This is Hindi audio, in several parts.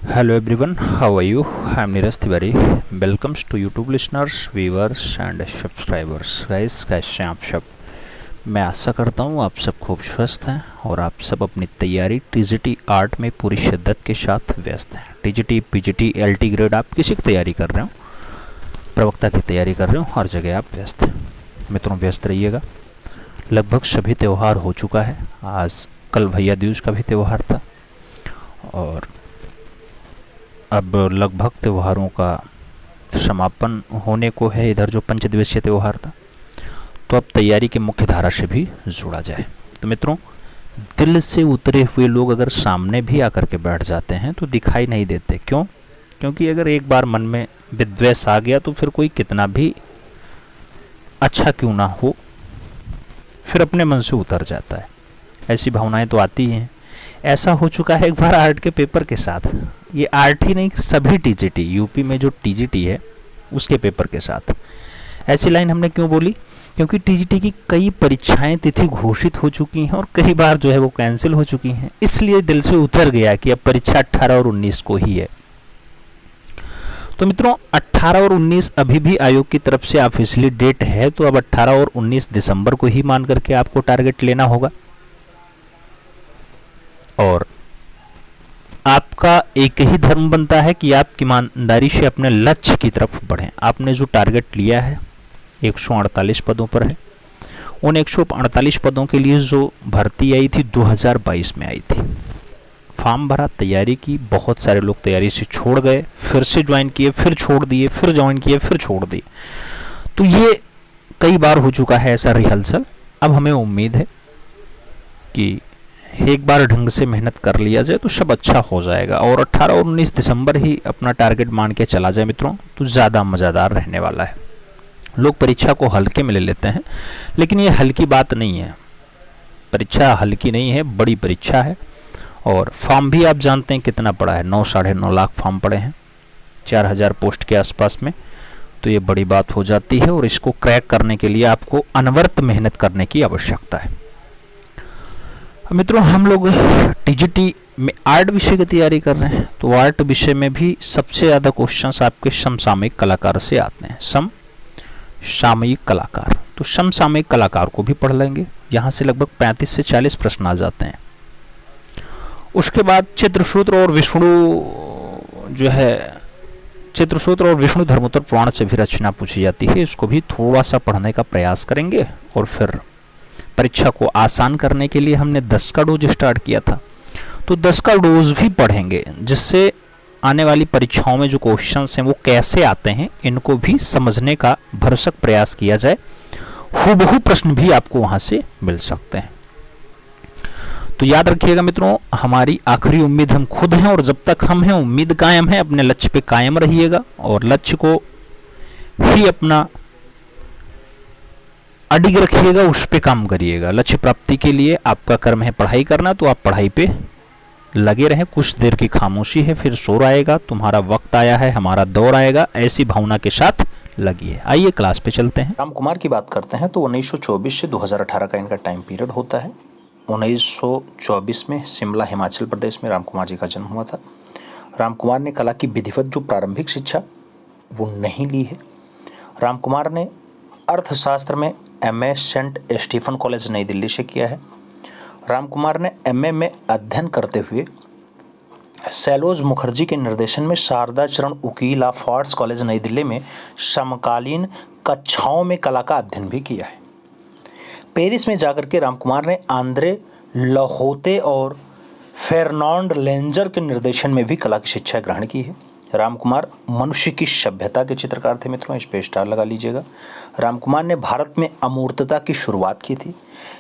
Hello everyone, how are you? I am Neeraj Tiwari. Welcomes to YouTube listeners, viewers and subscribers. Guys, कैसे हैं आप सब? मैं आशा करता हूँ आप सब खूब स्वस्थ हैं और आप सब अपनी तैयारी टीजीटी आर्ट में पूरी शिद्दत के साथ व्यस्त हैं। टीजीटी, पीजीटी, एलटी ग्रेड आप किसी की तैयारी कर रहे हो, प्रवक्ता की तैयारी कर रहे हो, हर जगह आप व्यस्त हैं। मित्रों, व्यस्त रहिएगा। लगभग सभी त्यौहार हो चुका है। आज कल भैया दूज का भी त्यौहार था और अब लगभग त्योहारों का समापन होने को है। इधर जो पंचदिवसीय त्यौहार था, तो अब तैयारी की मुख्य धारा से भी जुड़ा जाए। तो मित्रों, दिल से उतरे हुए लोग अगर सामने भी आकर के बैठ जाते हैं तो दिखाई नहीं देते। क्यों? क्योंकि अगर एक बार मन में विद्वेष आ गया तो फिर कोई कितना भी अच्छा क्यों ना हो, फिर अपने मन से उतर जाता है। ऐसी भावनाएं तो आती हैं। ऐसा हो चुका है एक बार आर्ट के पेपर के साथ। ये आर्ट ही नहीं, सभी टीजीटी, यूपी में जो टीजीटी है उसके पेपर के साथ। ऐसी लाइन हमने क्यों बोली? क्योंकि टीजीटी की कई परीक्षाएं तिथि घोषित हो चुकी हैं और कई बार जो है वो कैंसिल हो चुकी हैं। इसलिए दिल से उतर गया कि अब परीक्षा 18 और 19 को ही है। तो मित्रों, 18 और 19 अभी भी आयोग की तरफ से ऑफिशियली डेट है, तो अब 18 और 19 दिसंबर को ही मान करके आपको टारगेट लेना होगा और आपका एक ही धर्म बनता है कि आप ईमानदारी से अपने लक्ष्य की तरफ बढ़ें। आपने जो टारगेट लिया है 148 पदों पर है। उन 148 पदों के लिए जो भर्ती आई थी 2022 में आई थी। फॉर्म भरा, तैयारी की, बहुत सारे लोग तैयारी से छोड़ गए, फिर से ज्वाइन किए, फिर छोड़ दिए, फिर ज्वाइन किए, फिर छोड़ दिए। तो ये कई बार हो चुका है ऐसा रिहर्सल। अब हमें उम्मीद है कि एक बार ढंग से मेहनत कर लिया जाए तो सब अच्छा हो जाएगा और 18 और 19 दिसंबर ही अपना टारगेट मान के चला जाए मित्रों, तो ज़्यादा मज़ेदार रहने वाला है। लोग परीक्षा को हल्के में ले लेते हैं, लेकिन ये हल्की बात नहीं है। परीक्षा हल्की नहीं है, बड़ी परीक्षा है। और फॉर्म भी आप जानते हैं कितना पड़ा है, 9 साढ़े 9 लाख फॉर्म पड़े हैं 4000 पोस्ट के आसपास में। तो ये बड़ी बात हो जाती है और इसको क्रैक करने के लिए आपको अनवरत मेहनत करने की आवश्यकता है। मित्रों, हम लोग टीजीटी में आर्ट विषय की तैयारी कर रहे हैं, तो आर्ट विषय में भी सबसे ज़्यादा क्वेश्चंस आपके समसामयिक कलाकार से आते हैं। समसामयिक कलाकार, तो समसामयिक कलाकार को भी पढ़ लेंगे। यहाँ से लगभग 35 से 40 प्रश्न आ जाते हैं। उसके बाद चित्रसूत्र और विष्णु जो है, चित्रसूत्र और विष्णु धर्मोत्तर पुराण से भी रचना पूछी जाती है। इसको भी थोड़ा सा पढ़ने का प्रयास करेंगे और फिर परीक्षा को आसान करने के लिए हमने 10 का डोज स्टार्ट किया था, तो 10 का डोज भी पढ़ेंगे, जिससे आने वाली परीक्षाओं में जो क्वेश्चंस हैं वो कैसे आते हैं इनको भी समझने का भरसक प्रयास किया जाए। हूबहू प्रश्न भी आपको वहां से मिल सकते हैं। तो याद रखिएगा मित्रों, हमारी आखिरी उम्मीद हम खुद हैं और जब तक हम हैं उम्मीद कायम है। अपने लक्ष्य पे कायम रहिएगा और लक्ष्य को ही अपना अडिग रखिएगा, उस पे काम करिएगा। लक्ष्य प्राप्ति के लिए आपका कर्म है पढ़ाई करना, तो आप पढ़ाई पे लगे रहें। कुछ देर की खामोशी है, फिर शोर आएगा, तुम्हारा वक्त आया है, हमारा दौर आएगा, ऐसी भावना के साथ लगिए। आइए क्लास पे चलते हैं। राम कुमार की बात करते हैं तो 1924 से 2018 का इनका टाइम पीरियड होता है। 1924 में शिमला, हिमाचल प्रदेश में राम कुमार जी का जन्म हुआ था। राम कुमार ने कला की विधिवत जो प्रारंभिक शिक्षा वो नहीं ली है। राम कुमार ने अर्थशास्त्र में एमए सेंट स्टीफन कॉलेज नई दिल्ली से किया है। राम कुमार ने एमए में अध्ययन करते हुए सैलोज मुखर्जी के निर्देशन में शारदा चरण उकील ऑफ आर्ट्स कॉलेज नई दिल्ली में समकालीन कक्षाओं में कला का अध्ययन भी किया है। पेरिस में जाकर के राम कुमार ने आंद्रे लहोते और फेर्नांड लेंजर के निर्देशन में भी कला की शिक्षा ग्रहण की है। राम कुमार मनुष्य की सभ्यता के चित्रकार थे मित्रों, इस पे स्टार लगा लीजिएगा। राम कुमार ने भारत में अमूर्तता की शुरुआत की थी।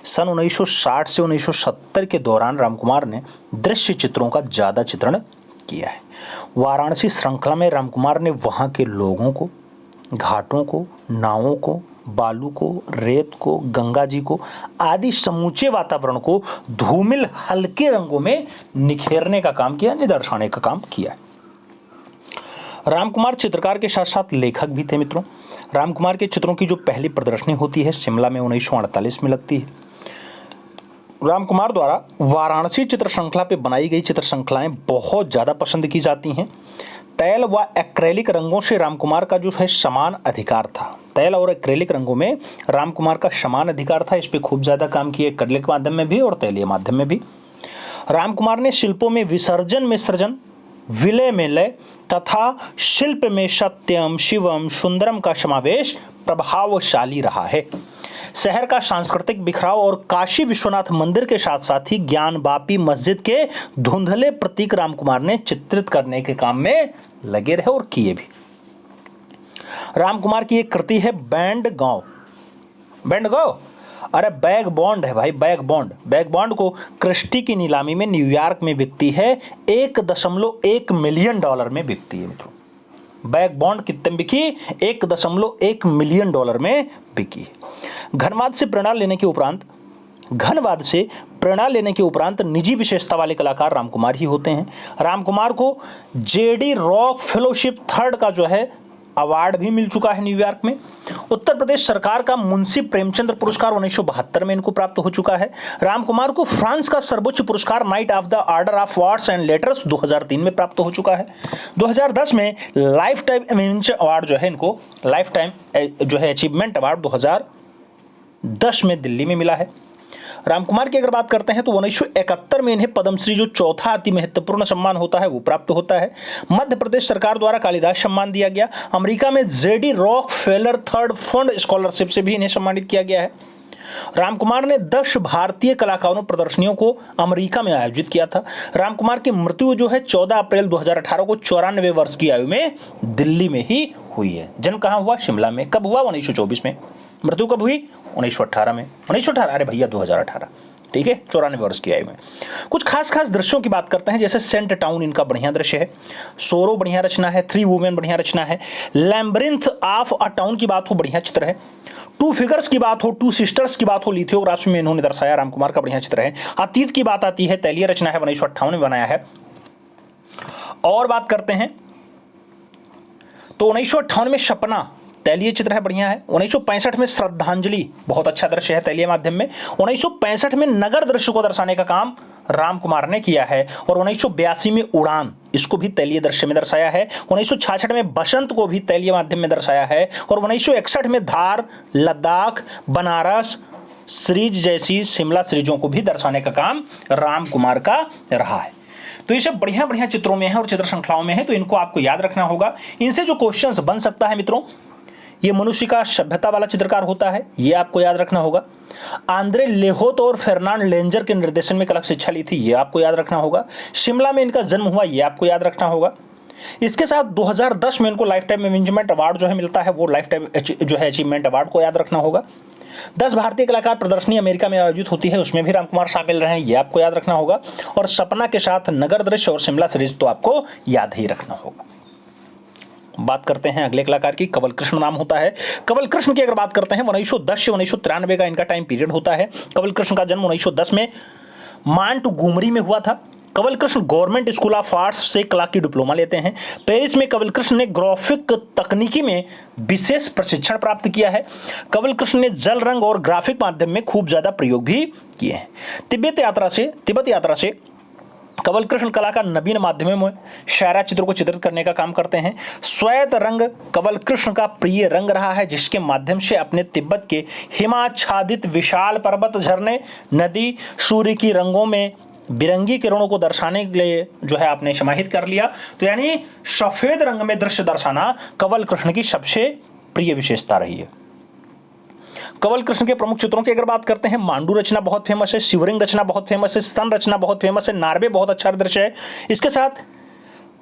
सन 1960 से 1970 के दौरान राम कुमार ने दृश्य चित्रों का ज़्यादा चित्रण किया है। वाराणसी श्रृंखला में राम कुमार ने वहाँ के लोगों को, घाटों को, नावों को, बालू को, रेत को, गंगा जी को आदि समूचे वातावरण को धूमिल हल्के रंगों में निखेरने का काम किया, निदर्शाने का काम किया है। राम कुमार चित्रकार के साथ साथ लेखक भी थे मित्रों। राम कुमार के चित्रों की जो पहली प्रदर्शनी होती है शिमला में 1948 में लगती है। राम कुमार द्वारा वाराणसी चित्र श्रृंखला पे बनाई गई चित्र श्रृंखलाएं बहुत ज़्यादा पसंद की जाती हैं। तैल व एक्रेलिक रंगों से राम कुमार का जो है समान अधिकार था। तैल और एक्रेलिक रंगों में राम कुमार का समान अधिकार था। इस पर खूब ज़्यादा काम किए, एक्रेलिक माध्यम में भी और तैलीय माध्यम में भी। राम कुमार ने शिल्पों में विसर्जन में सृजन, विलय में लय तथा शिल्प में सत्यम शिवम सुंदरम का समावेश प्रभावशाली रहा है। शहर का सांस्कृतिक बिखराव और काशी विश्वनाथ मंदिर के साथ साथ ही ज्ञानवापी मस्जिद के धुंधले प्रतीक राम कुमार ने चित्रित करने के काम में लगे रहे और किए भी। राम कुमार की एक कृति है बैंड गांव। बैंड गांव, अरे बैग बॉन्ड है भाई, बैग बॉन्ड। बैग बॉन्ड को क्रिस्टी की नीलामी में न्यूयॉर्क में बिकती है, 1.1 मिलियन डॉलर में बिकती है मित्रों। बैग बॉन्ड कितने में बिकी? 1.1 मिलियन डॉलर में बिकी। घनवाद से प्रेरणा लेने के उपरांत निजी विशेषता वाले कलाकार राम कुमार ही होते हैं। राम कुमार को जेडी रॉक फेलोशिप थर्ड का जो है अवार्ड भी मिल चुका है न्यूयॉर्क में। उत्तर प्रदेश सरकार का मुंशी प्रेमचंद्र पुरस्कार 1972 में इनको प्राप्त हो चुका है। राम कुमार को फ्रांस का सर्वोच्च पुरस्कार night of the order of wars and letters 2003 में प्राप्त हो चुका है। 2010 में लाइफ टाइम अचीवमेंट अवार्ड जो है इनको लाइफ टाइम जो है अचीवमेंट अवार्ड 2010 में दिल्ली में मिला है। राम कुमार की अगर बात करते हैं तो 1971 में इन्हें पद्मश्री जो चौथा अति महत्वपूर्ण सम्मान होता है वो प्राप्त होता है। मध्य प्रदेश सरकार द्वारा कालिदास सम्मान दिया गया। अमेरिका में JD rock failure third fund scholarship से भी इन्हें सम्मानित किया गया है। राम कुमार ने 10 भारतीय कलाकारों प्रदर्शनियों को अमेरिका में आयोजित किया था। राम कुमार की मृत्यु जो है 14 अप्रैल 2018 को 94 वर्ष की आयु में दिल्ली में ही हुई है। जन्म कहाँ हुआ? शिमला में। कब हुआ? 1924 में। मृत्यु कब हुई? 1918 में। 1918, अरे भैया 2018, ठीक है, 94 वर्ष की आयु में। कुछ खास दृश्यों की बात करते हैं, जैसे सेंट टाउन इनका बढ़िया दृश्य है, सोरो बढ़िया रचना है, 3 वुमेन बढ़िया रचना है, लैम्ब्रिंथ ऑफ अ टाउन की बात हो बढ़िया चित्र है, 2 फिगर्स की बात हो, 2 सिस्टर्स की बात हो, लिथोग्राफी में इन्होंने दर्शाया राम कुमार का बढ़िया चित्र है। अतीत की बात आती है, तैलीय रचना है, 1958 में बनाया है। और बात करते हैं तो 1958 में सपना तैलीय चित्र है, बढ़िया है। 1965 में श्रद्धांजलि बहुत अच्छा दृश्य है तैलीय माध्यम में। 1965 में नगर दृश्य को दर्शाने का काम राम कुमार ने किया है। और 1982 में उड़ान, इसको भी तैलीय दृश्य में दर्शाया है। 1966 में बसंत को भी तैलीय माध्यम में दर्शाया है। और 1961 में धार, लद्दाख, बनारस सीरीज जैसी शिमला सीरीजों को भी दर्शाने का काम राम कुमार का रहा है। तो ये सब बढ़िया बढ़िया चित्रों में है और चित्र श्रृंखलाओं में है, तो इनको आपको याद रखना होगा। इनसे जो क्वेश्चंस बन सकता है मित्रों, ये मनुष्य का सभ्यता वाला चित्रकार होता है, ये आपको याद रखना होगा। आंद्रे लेहोत और फर्नांड लेंजर के निर्देशन में कला शिक्षा ली थी, ये आपको याद रखना होगा। शिमला में इनका जन्म हुआ, ये आपको याद रखना होगा। इसके साथ 2010 में इनको लाइफ टाइम अचीवमेंट अवार्ड जो है मिलता है, वो लाइफ टाइम जो है अचीवमेंट अवार्ड को याद रखना होगा। 10 भारतीय कलाकार प्रदर्शनी अमेरिका में आयोजित होती है, उसमें भी राम कुमार शामिल रहे हैं, ये आपको याद रखना होगा। और सपना के साथ नगर दृश्य और शिमला सीरीज तो आपको याद ही रखना होगा। बात करते हैं अगले कलाकार की, कंवल कृष्ण नाम होता है। कंवल कृष्ण की अगर बात करते हैं 1910 से 1993 का इनका टाइम पीरियड होता है। कंवल कृष्ण का जन्म 1910 में मांटगोमरी में हुआ था। Kanwal Krishna government school of arts से कला की डिप्लोमा लेते हैं। पेरिस में कंवल कृष्ण ने ग्राफिक तकनीकी में विशेष प्रशिक्षण प्राप्त किया है। कंवल कृष्ण ने जल रंग और ग्राफिक माध्यम में खूब ज्यादा प्रयोग भी किए हैं। तिब्बत यात्रा से कंवल कृष्ण कला का नवीन माध्यमों में शायरा चित्र को चित्रित करने का काम करते हैं। श्वेत रंग कंवल कृष्ण का प्रिय रंग रहा है, जिसके माध्यम से अपने तिब्बत के हिमाच्छादित विशाल पर्वत, झरने, नदी, सूर्य की रंगों में बिरंगी किरणों को दर्शाने के लिए जो है आपने समाहित कर लिया। तो यानी सफेद रंग में दृश्य दर्शाना कंवल कृष्ण की सबसे प्रिय विशेषता रही है। कंवल कृष्ण के प्रमुख चित्रों की अगर बात करते हैं, मांडू रचना बहुत फेमस है, शिवरिंग रचना बहुत फेमस है, सन रचना बहुत फेमस है, नार्वे बहुत अच्छा दृश्य है। इसके साथ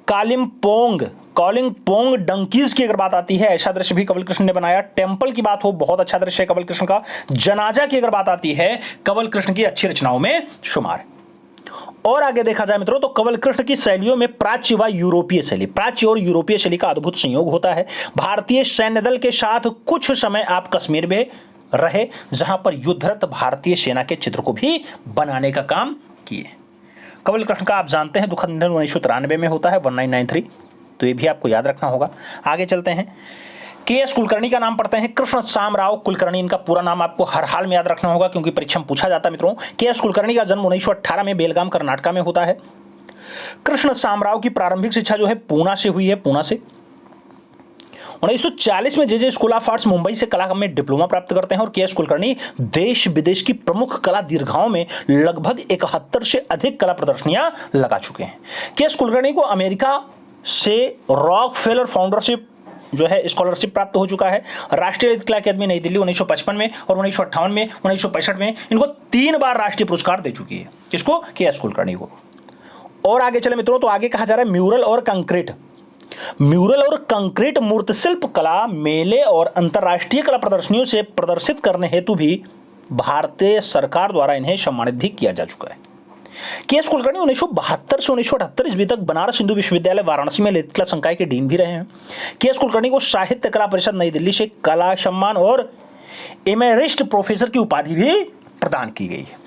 कॉलिंगपोंग डंकीज की अगर बात आती है, ऐसा दृश्य भी कंवल कृष्ण ने बनाया। टेम्पल की बात हो, बहुत अच्छा दृश्य है कंवल कृष्ण का। जनाजा की अगर बात आती है, कंवल कृष्ण की अच्छी रचनाओं में शुमार है। और आगे देखा जाए मित्रों तो कंवल कृष्ण की शैलियों में प्राच्य व यूरोपीय शैली, प्राच्य और यूरोपीय शैली का अद्भुत संयोग होता है। भारतीय सैन्य दल के साथ कुछ समय आप कश्मीर में रहे, जहां पर युद्धरत भारतीय सेना के चित्र को भी बनाने का काम किए। कंवल कृष्ण का आप जानते हैं दुखद निधन 1993 में होता है, 1993, तो ये भी आपको याद रखना होगा। आगे चलते हैं। के.एस. कुलकर्णी का नाम पढ़ते हैं, कृष्ण शामराव कुलकर्णी इनका पूरा नाम आपको हर हाल में याद रखना होगा क्योंकि परीक्षा में पूछा जाता है मित्रों। के.एस. कुलकर्णी का जन्म 1918 में बेलगाम कर्नाटक में होता है। कृष्ण शामराव की प्रारंभिक शिक्षा जो है पूना से हुई है, पूना से। 1940 में जे स्कूल ऑफ आर्ट्स मुंबई से कला में डिप्लोमा प्राप्त करते हैं और के.एस. कुलकर्णी देश विदेश की प्रमुख कला दीर्घाओं में लगभग 71 से अधिक कला प्रदर्शनियां लगा चुके हैं। के.एस. कुलकर्णी को अमेरिका से रॉकफेलर फाउंडरशिप जो है स्कॉलरशिप प्राप्त हो चुका है। राष्ट्रीय ललित कला अकादमी नई दिल्ली 1955 में और 1958 में, 1965 में इनको 3 बार राष्ट्रीय पुरस्कार दे चुकी है। किसको? के.एस. कुलकर्णी को। और आगे चले मित्रों तो आगे कहा जा रहा है म्यूरल और कंक्रीट। म्यूरल और कंक्रीट मूर्तिशिल्प कला मेले और अंतर्राष्ट्रीय कला प्रदर्शनियों से प्रदर्शित करने हेतु भी भारतीय सरकार द्वारा इन्हें सम्मानित भी किया जा चुका है। के.एस. कुलकर्णी 1972 से 1978 ईस्वी तक बनारस हिंदू विश्वविद्यालय वाराणसी में ललित कला संकाय के डीन भी रहे हैं। के.एस. कुलकर्णी को साहित्य कला परिषद नई दिल्ली से कला सम्मान और एमेरिस्ट प्रोफेसर की उपाधि भी प्रदान की गई है।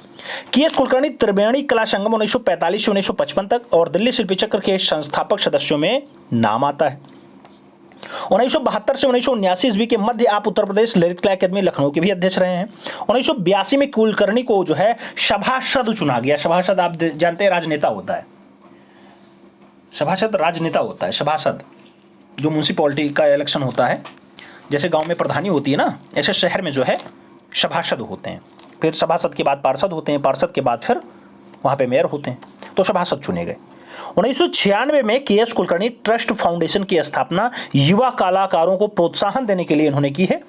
के.एस. कुलकर्णी त्रिवेणी कला संगम 1945 से 1955 तक और दिल्ली शिल्पी चक्र के संस्थापक सदस्यों में नाम आता है। 1972 से 1979 ईस्वी के मध्य आप उत्तर प्रदेश ललित कला अकादमी लखनऊ के भी अध्यक्ष रहे हैं। 1982 में कुलकर्णी को जो है सभासद चुना गया। सभासद आप जानते हैं राजनेता होता है, सभासद राजनेता होता है। सभासद जो म्यूनिसिपैलिटी का इलेक्शन होता है, जैसे गांव में प्रधानी होती है ना, ऐसे शहर में जो है सभासद होते हैं। फिर सभासद के बाद पार्षद होते हैं, पार्षद के बाद फिर वहाँ पे मेयर होते हैं, तो सभासद चुने गए। 1996 में के.एस. कुलकर्णी ट्रस्ट फाउंडेशन की स्थापना युवा कलाकारों को प्रोत्साहन देने के लिए इन्होंने की है।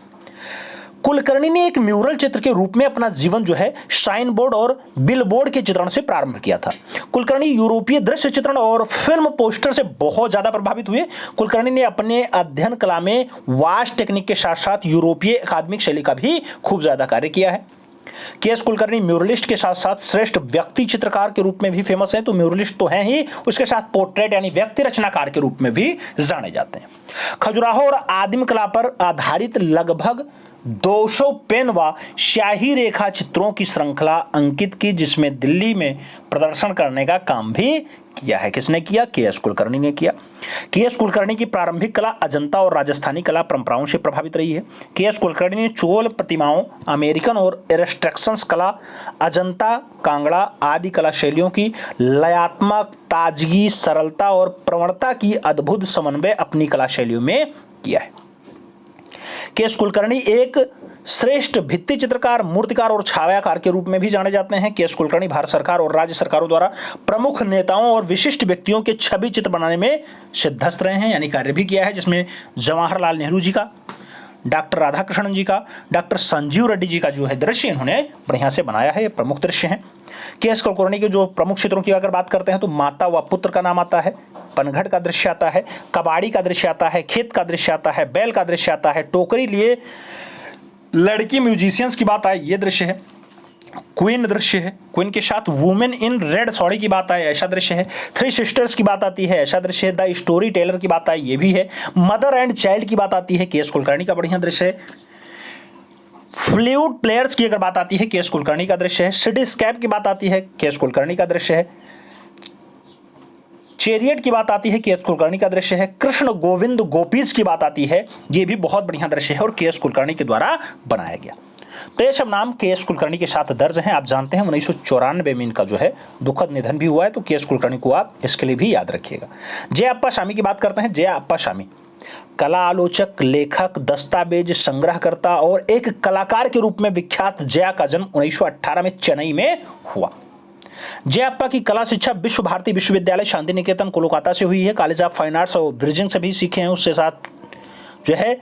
कुलकर्णी ने एक म्यूरल चित्र के रूप में अपना जीवन जो है साइन बोर्ड और बिलबोर्ड के चित्रण से प्रारंभ किया था। कुलकर्णी यूरोपीय दृश्य चित्रण और फिल्म पोस्टर से बहुत ज्यादा प्रभावित हुए। कुलकर्णी ने अपने अध्ययन कला में वास्ट टेक्निक के साथ साथ यूरोपीय अकादमिक शैली का भी खूब ज्यादा कार्य किया है। के.एस. कुलकर्णी म्यूरलिस्ट के साथ साथ श्रेष्ठ व्यक्ति चित्रकार के रूप में भी फेमस हैं। तो म्यूरलिस्ट तो हैं ही, उसके साथ पोर्ट्रेट यानी व्यक्ति रचनाकार के रूप में भी जाने जाते हैं। खजुराहो और आदिम कला पर आधारित लगभग 200 पेन व स्याही रेखा चित्रों की श्रृंखला अंकित की, जिसमें दिल्ली में प्रदर्शन करने का काम भी किया है। किसने किया? के.एस. कुलकर्णी ने किया। के.एस. कुलकर्णी की प्रारंभिक कला अजंता और राजस्थानी कला परंपराओं से प्रभावित रही है। के.एस. कुलकर्णी ने चोल प्रतिमाओं, अमेरिकन और इंस्ट्रक्शंस कला, अजंता, कांगड़ा आदि कला शैलियों की लयात्मक ताजगी, सरलता और प्रवणता की अद्भुत समन्वय अपनी कला शैलियों में किया है। के.एस. कुलकर्णी एक श्रेष्ठ भित्ति चित्रकार, मूर्तिकार और छायाकार के रूप में भी जाने जाते हैं। के.एस. कुलकर्णी भारत सरकार और राज्य सरकारों द्वारा प्रमुख नेताओं और विशिष्ट व्यक्तियों के छवि चित्र बनाने में सिद्धस्त रहे हैं, यानी कार्य भी किया है, जिसमें जवाहरलाल नेहरू जी का, डॉक्टर राधाकृष्णन जी का, डॉक्टर संजीव रेड्डी जी का जो है दृश्य इन्होंने बढ़िया से बनाया है। ये प्रमुख दृश्य हैं। के.एस. कुलकर्णी के जो प्रमुख चित्रों की अगर बात करते हैं तो माता व पुत्र का नाम आता है, पनघट का दृश्य आता है, कबाड़ी का दृश्य आता है, खेत का दृश्य आता है, बैल का दृश्य आता है, टोकरी लिए लड़की म्यूजिशियंस की बात आए, ये दृश्य है। क्वीन दृश्य है, क्वीन के साथ वुमेन इन रेड साड़ी की बात आए, ऐसा दृश्य है। थ्री सिस्टर्स की बात आती है, ऐसा दृश्य है। द स्टोरी टेलर की बात आए, ये भी है। मदर एंड चाइल्ड की बात आती है, के.एस. कुलकर्णी का बढ़िया दृश्य है। फ्लूट प्लेयर्स की अगर बात आती है, के.एस. कुलकर्णी का दृश्य है। सिटी स्कैप की बात आती है, के.एस. कुलकर्णी का दृश्य है। चेरियट की बात आती है, के.एस. कुलकर्णी का दृश्य है। कृष्ण गोविंद गोपीज की बात आती है, ये भी बहुत बढ़िया दृश्य है और के.एस. कुलकर्णी के द्वारा बनाया गया। तो ये सब नाम के.एस. कुलकर्णी के साथ दर्ज हैं। आप जानते हैं 1994 में इनका जो है दुखद निधन भी हुआ है, तो के.एस. कुलकर्णी को आप इसके लिए भी याद रखिएगा। जयाप्पा स्वामी की बात करते हैं। जयाप्पा स्वामी कला आलोचक, लेखक, दस्तावेज संग्रहकर्ता और एक कलाकार के रूप में विख्यात जया का जन्म 1918 में चेन्नई में हुआ। जयाप्पा की कला शिक्षा विश्व भारती विश्वविद्यालय शांति निकेतन कोलकाता से हुई है। कॉलेज ऑफ फाइन आर्ट्स और ब्रिजिंग से भी सीखे हैं। उसके साथ जो है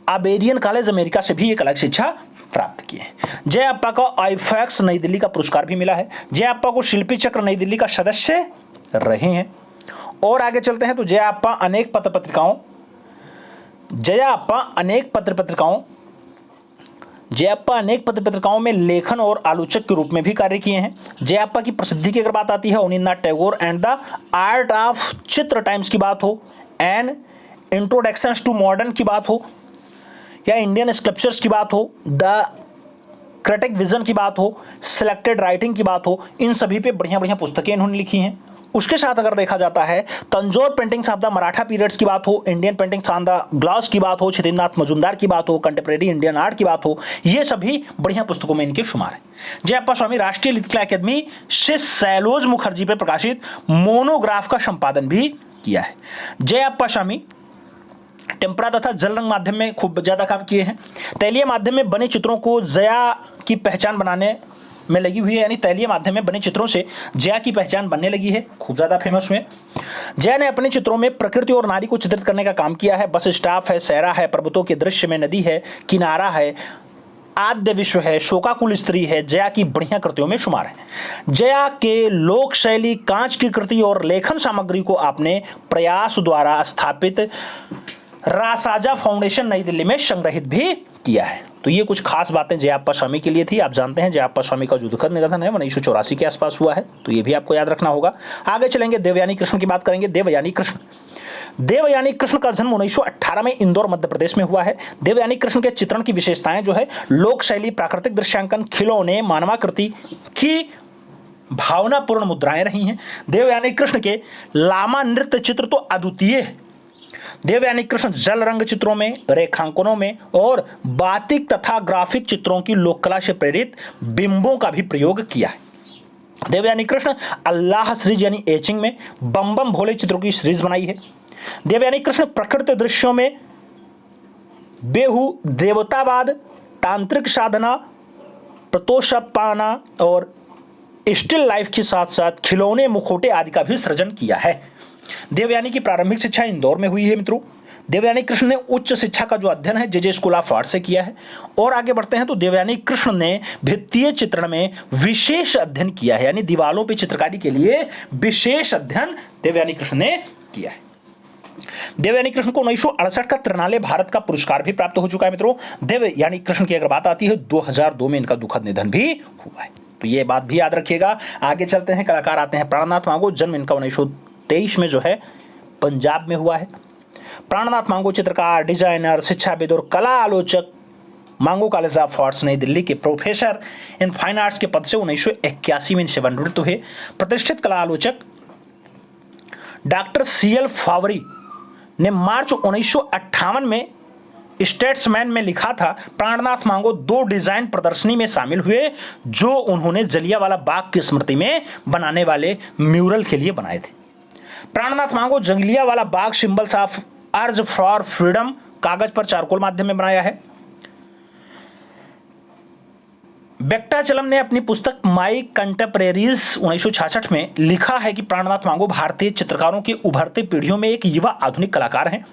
अबेरियन कॉलेज अमेरिका से भी ये कला शिक्षा प्राप्त की है। जयाप्पा को आईफैक्स नई दिल्ली का पुरस्कार भी मिला है। जयाप्पा को शिल्पी चक्र नई दिल्ली का सदस्य रहे हैं। और आगे चलते हैं तो जयाप्पा अनेक पत्र पत्रिकाओं में लेखन और आलोचक के रूप में भी कार्य किए हैं। जयाप्पा की प्रसिद्धि की अगर बात आती है, Abanindranath Tagore and the art of चित्र टाइम्स की बात हो, एन इंट्रोडक्शन टू मॉडर्न की बात हो, या इंडियन स्कल्पचर्स की बात हो, द क्रिटिक विजन की बात हो, सिलेक्टेड राइटिंग की बात हो, इन सभी पे बढ़िया बढ़िया पुस्तकें इन्होंने लिखी हैं। उसके साथ अगर देखा जाता है Tanjore paintings of the Maratha periods की बात हो, Indian paintings on the glass की बात हो, छितेंद्रनाथ मजुमदार की बात हो, कंटेम्प्रेरी इंडियन आर्ट की बात हो, ये सभी बढ़िया पुस्तकों में इनके शुमार है। जयप्पा स्वामी राष्ट्रीय लिखकला अकादमी से सैलोज मुखर्जी पर प्रकाशित मोनोग्राफ का संपादन भी किया है। जयप्पा स्वामी टेम्परा तथा जल रंग माध्यम में खूब ज्यादा काम किए हैं। तैलीय माध्यम में बने चित्रों को जया की पहचान बनाने में लगी हुई है, यानी तैलीय माध्यम में बने चित्रों से जया की पहचान बनने लगी है, खूब ज्यादा फेमस हुए। जया ने अपने चित्रों में प्रकृति और नारी को चित्रित करने का काम किया है। बस स्टॉप है, सहरा है, पर्वतों के दृश्य में नदी है, किनारा है, आद्य विश्व है, शोकाकुल स्त्री है, जया की बढ़िया कृतियों में शुमार है। जया के लोक शैली, कांच की कृति और लेखन सामग्री को आपने प्रयास द्वारा स्थापित रासाजा फाउंडेशन नई दिल्ली में संग्रहित भी किया है। तो ये कुछ खास बातें जयप्पा स्वामी के लिए थी। आप जानते हैं जयप्पा स्वामी का जो दुखद निधन है 1984 के आसपास हुआ है, तो ये भी आपको याद रखना होगा। आगे चलेंगे, देवयानी कृष्ण की बात करेंगे। देवयानी कृष्ण का जन्म 1918 में इंदौर मध्य प्रदेश में हुआ है। देवयानी कृष्ण के चित्रण की विशेषताएं जो है लोक शैली, प्राकृतिक दृश्यांकन, खिलौने, मानवाकृति की भावनापूर्ण मुद्राएं रही हैं। देवयानी कृष्ण के लामा नृत्य चित्र तो अद्वितीय है। देवयानी कृष्ण जल रंग चित्रों में, रेखांकनों में और बातिक तथा ग्राफिक चित्रों की लोककला से प्रेरित बिंबों का भी प्रयोग किया है। देवयानी कृष्ण अल्लाह सीरीज यानी एचिंग में बम बम भोले चित्रों की सीरीज बनाई है। देवयानी कृष्ण प्रकृति दृश्यों में बेहू, देवतावाद, तांत्रिक साधना, प्रतोषपाना और स्टिल लाइफ के साथ साथ खिलौने, मुखौटे आदि का भी सृजन किया है। देवयानी की प्रारंभिक शिक्षा इंदौर में हुई है मित्रों। देवयानी कृष्ण ने उच्च शिक्षा का जो अध्ययन है जे स्कूल ऑफ आर्ट से किया है। और आगे बढ़ते हैं तो देवयानी कृष्ण ने भित्तीय चित्रण में विशेष अध्ययन किया है, यानी दीवालों पर चित्रकारी के लिए विशेष अध्ययन देवयानी कृष्ण ने किया है। देवयानी कृष्ण को 1968 का त्रिनाले भारत का पुरस्कार भी प्राप्त हो चुका है मित्रों। देवयानी कृष्ण की अगर बात आती है 2002 में इनका दुखद निधन भी हुआ है, तो ये बात भी याद रखिएगा। आगे चलते हैं, कलाकार आते हैं प्राणनाथ मांगो। जन्म इनका 1923 में जो है पंजाब में हुआ है। प्राणनाथ मांगो चित्रकार, डिजाइनर, शिक्षाविद और कला आलोचक, मांगो कॉलेज ऑफ आर्ट्स नई दिल्ली के प्रोफेसर इन फाइन आर्ट्स के पद से 1981 में सेवानिवृत्त हुए। प्रतिष्ठित कला आलोचक डॉक्टर CL फावरी ने मार्च 1958 में स्टेट्समैन में लिखा था, प्राणनाथ मांगो 2 डिजाइन प्रदर्शनी में शामिल हुए जो उन्होंने जलियांवाला बाग की स्मृति में बनाने वाले म्यूरल के लिए बनाए थे। Prannath Mago Jallianwala Bagh symbols of urge for freedom कागज पर चारकोल माध्यम में बनाया है। वेंकटाचलम ने अपनी पुस्तक माई कंटेम्परेरीज 1966 में लिखा है कि प्राणनाथ मांगो भारतीय चित्रकारों की उभरती पीढ़ियों में एक युवा आधुनिक कलाकार हैं।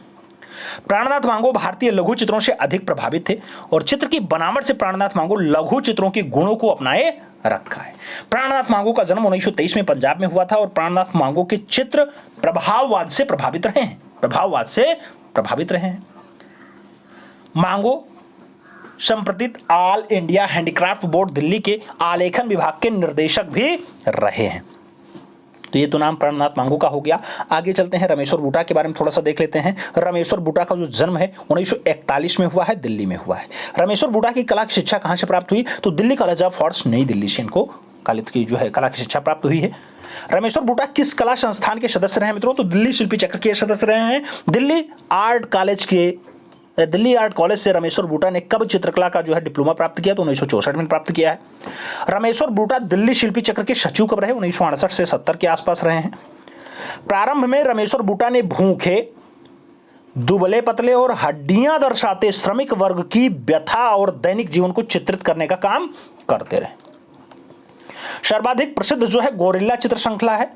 प्राणनाथ मांगो भारतीय लघु चित्रों से अधिक प्रभावित थे और चित्र की बनावट से प्राणनाथ मांगो लघु चित्रों के गुणों को अपनाए रखा है। प्राणनाथ मांगो का जन्म 1923 में पंजाब में हुआ था और प्राणनाथ मांगो के चित्र प्रभाववाद से प्रभावित रहे हैं। मांगो संप्रति all India handicraft board Delhi के आलेखन विभाग के निर्देशक भी रहे हैं। तो ये तो नाम प्राणनाथ मांगो का हो गया। आगे चलते हैं, रामेश्वर बूटा के बारे में थोड़ा सा देख लेते हैं। रामेश्वर बूटा का जो जन्म है 1941 में हुआ है, दिल्ली में हुआ है। रामेश्वर बूटा की कला की शिक्षा कहाँ से प्राप्त हुई? तो दिल्ली कॉलेज ऑफ आर्ट्स नई दिल्ली से इनको कला की शिक्षा प्राप्त हुई है। रामेश्वर बूटा किस कला संस्थान के सदस्य रहे हैं मित्रों? तो दिल्ली शिल्पी चक्र के सदस्य रहे हैं। दिल्ली आर्ट कॉलेज से रामेश्वर बूटा ने कब चित्रकला का जो है डिप्लोमा प्राप्त किया? तो 1964 में प्राप्त किया है। रामेश्वर बूटा दिल्ली शिल्पी चक्र के सचिव कब रहे? 1968 से 70 के आसपास रहे हैं। प्रारंभ में रामेश्वर बूटा ने भूखे, दुबले पतले और हड्डियां दर्शाते श्रमिक वर्ग की व्यथा और दैनिक जीवन को चित्रित करने का काम करते रहे। सर्वाधिक प्रसिद्ध जो है गोरिल्ला चित्र श्रृंखला है।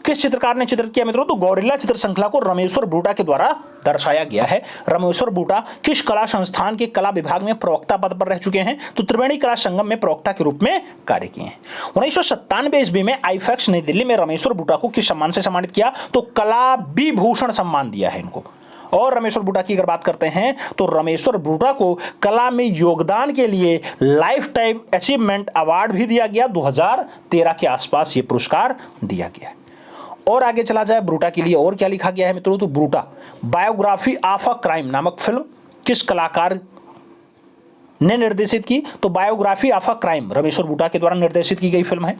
किस चित्रकार ने चित्रित किया मित्रों? तो गोरिल्ला चित्र श्रृंखला को रामेश्वर बूटा के द्वारा दर्शाया गया है। रामेश्वर बूटा किस कला संस्थान के कला विभाग में प्रवक्ता पद पर रह चुके हैं? तो त्रिवेणी कला संगम में प्रवक्ता के रूप में कार्य किए हैं। 1997 ईस्वी में आईफैक्स नई दिल्ली में रामेश्वर बूटा को किस सम्मान से सम्मानित किया? तो कला विभूषण सम्मान दिया है इनको। और रामेश्वर बूटा की अगर बात करते हैं तो रामेश्वर बूटा को कला में योगदान के लिए लाइफ टाइम अचीवमेंट अवार्ड भी दिया गया। 2013 के आसपास ये पुरस्कार दिया गया। और आगे चला जाए, बूटा के लिए और क्या लिखा गया है मित्रों? तो Broota biography of a crime नामक फिल्म किस कलाकार ने निर्देशित की? तो biography of a crime Rameshwar Broota के द्वारा निर्देशित की गई फिल्म है।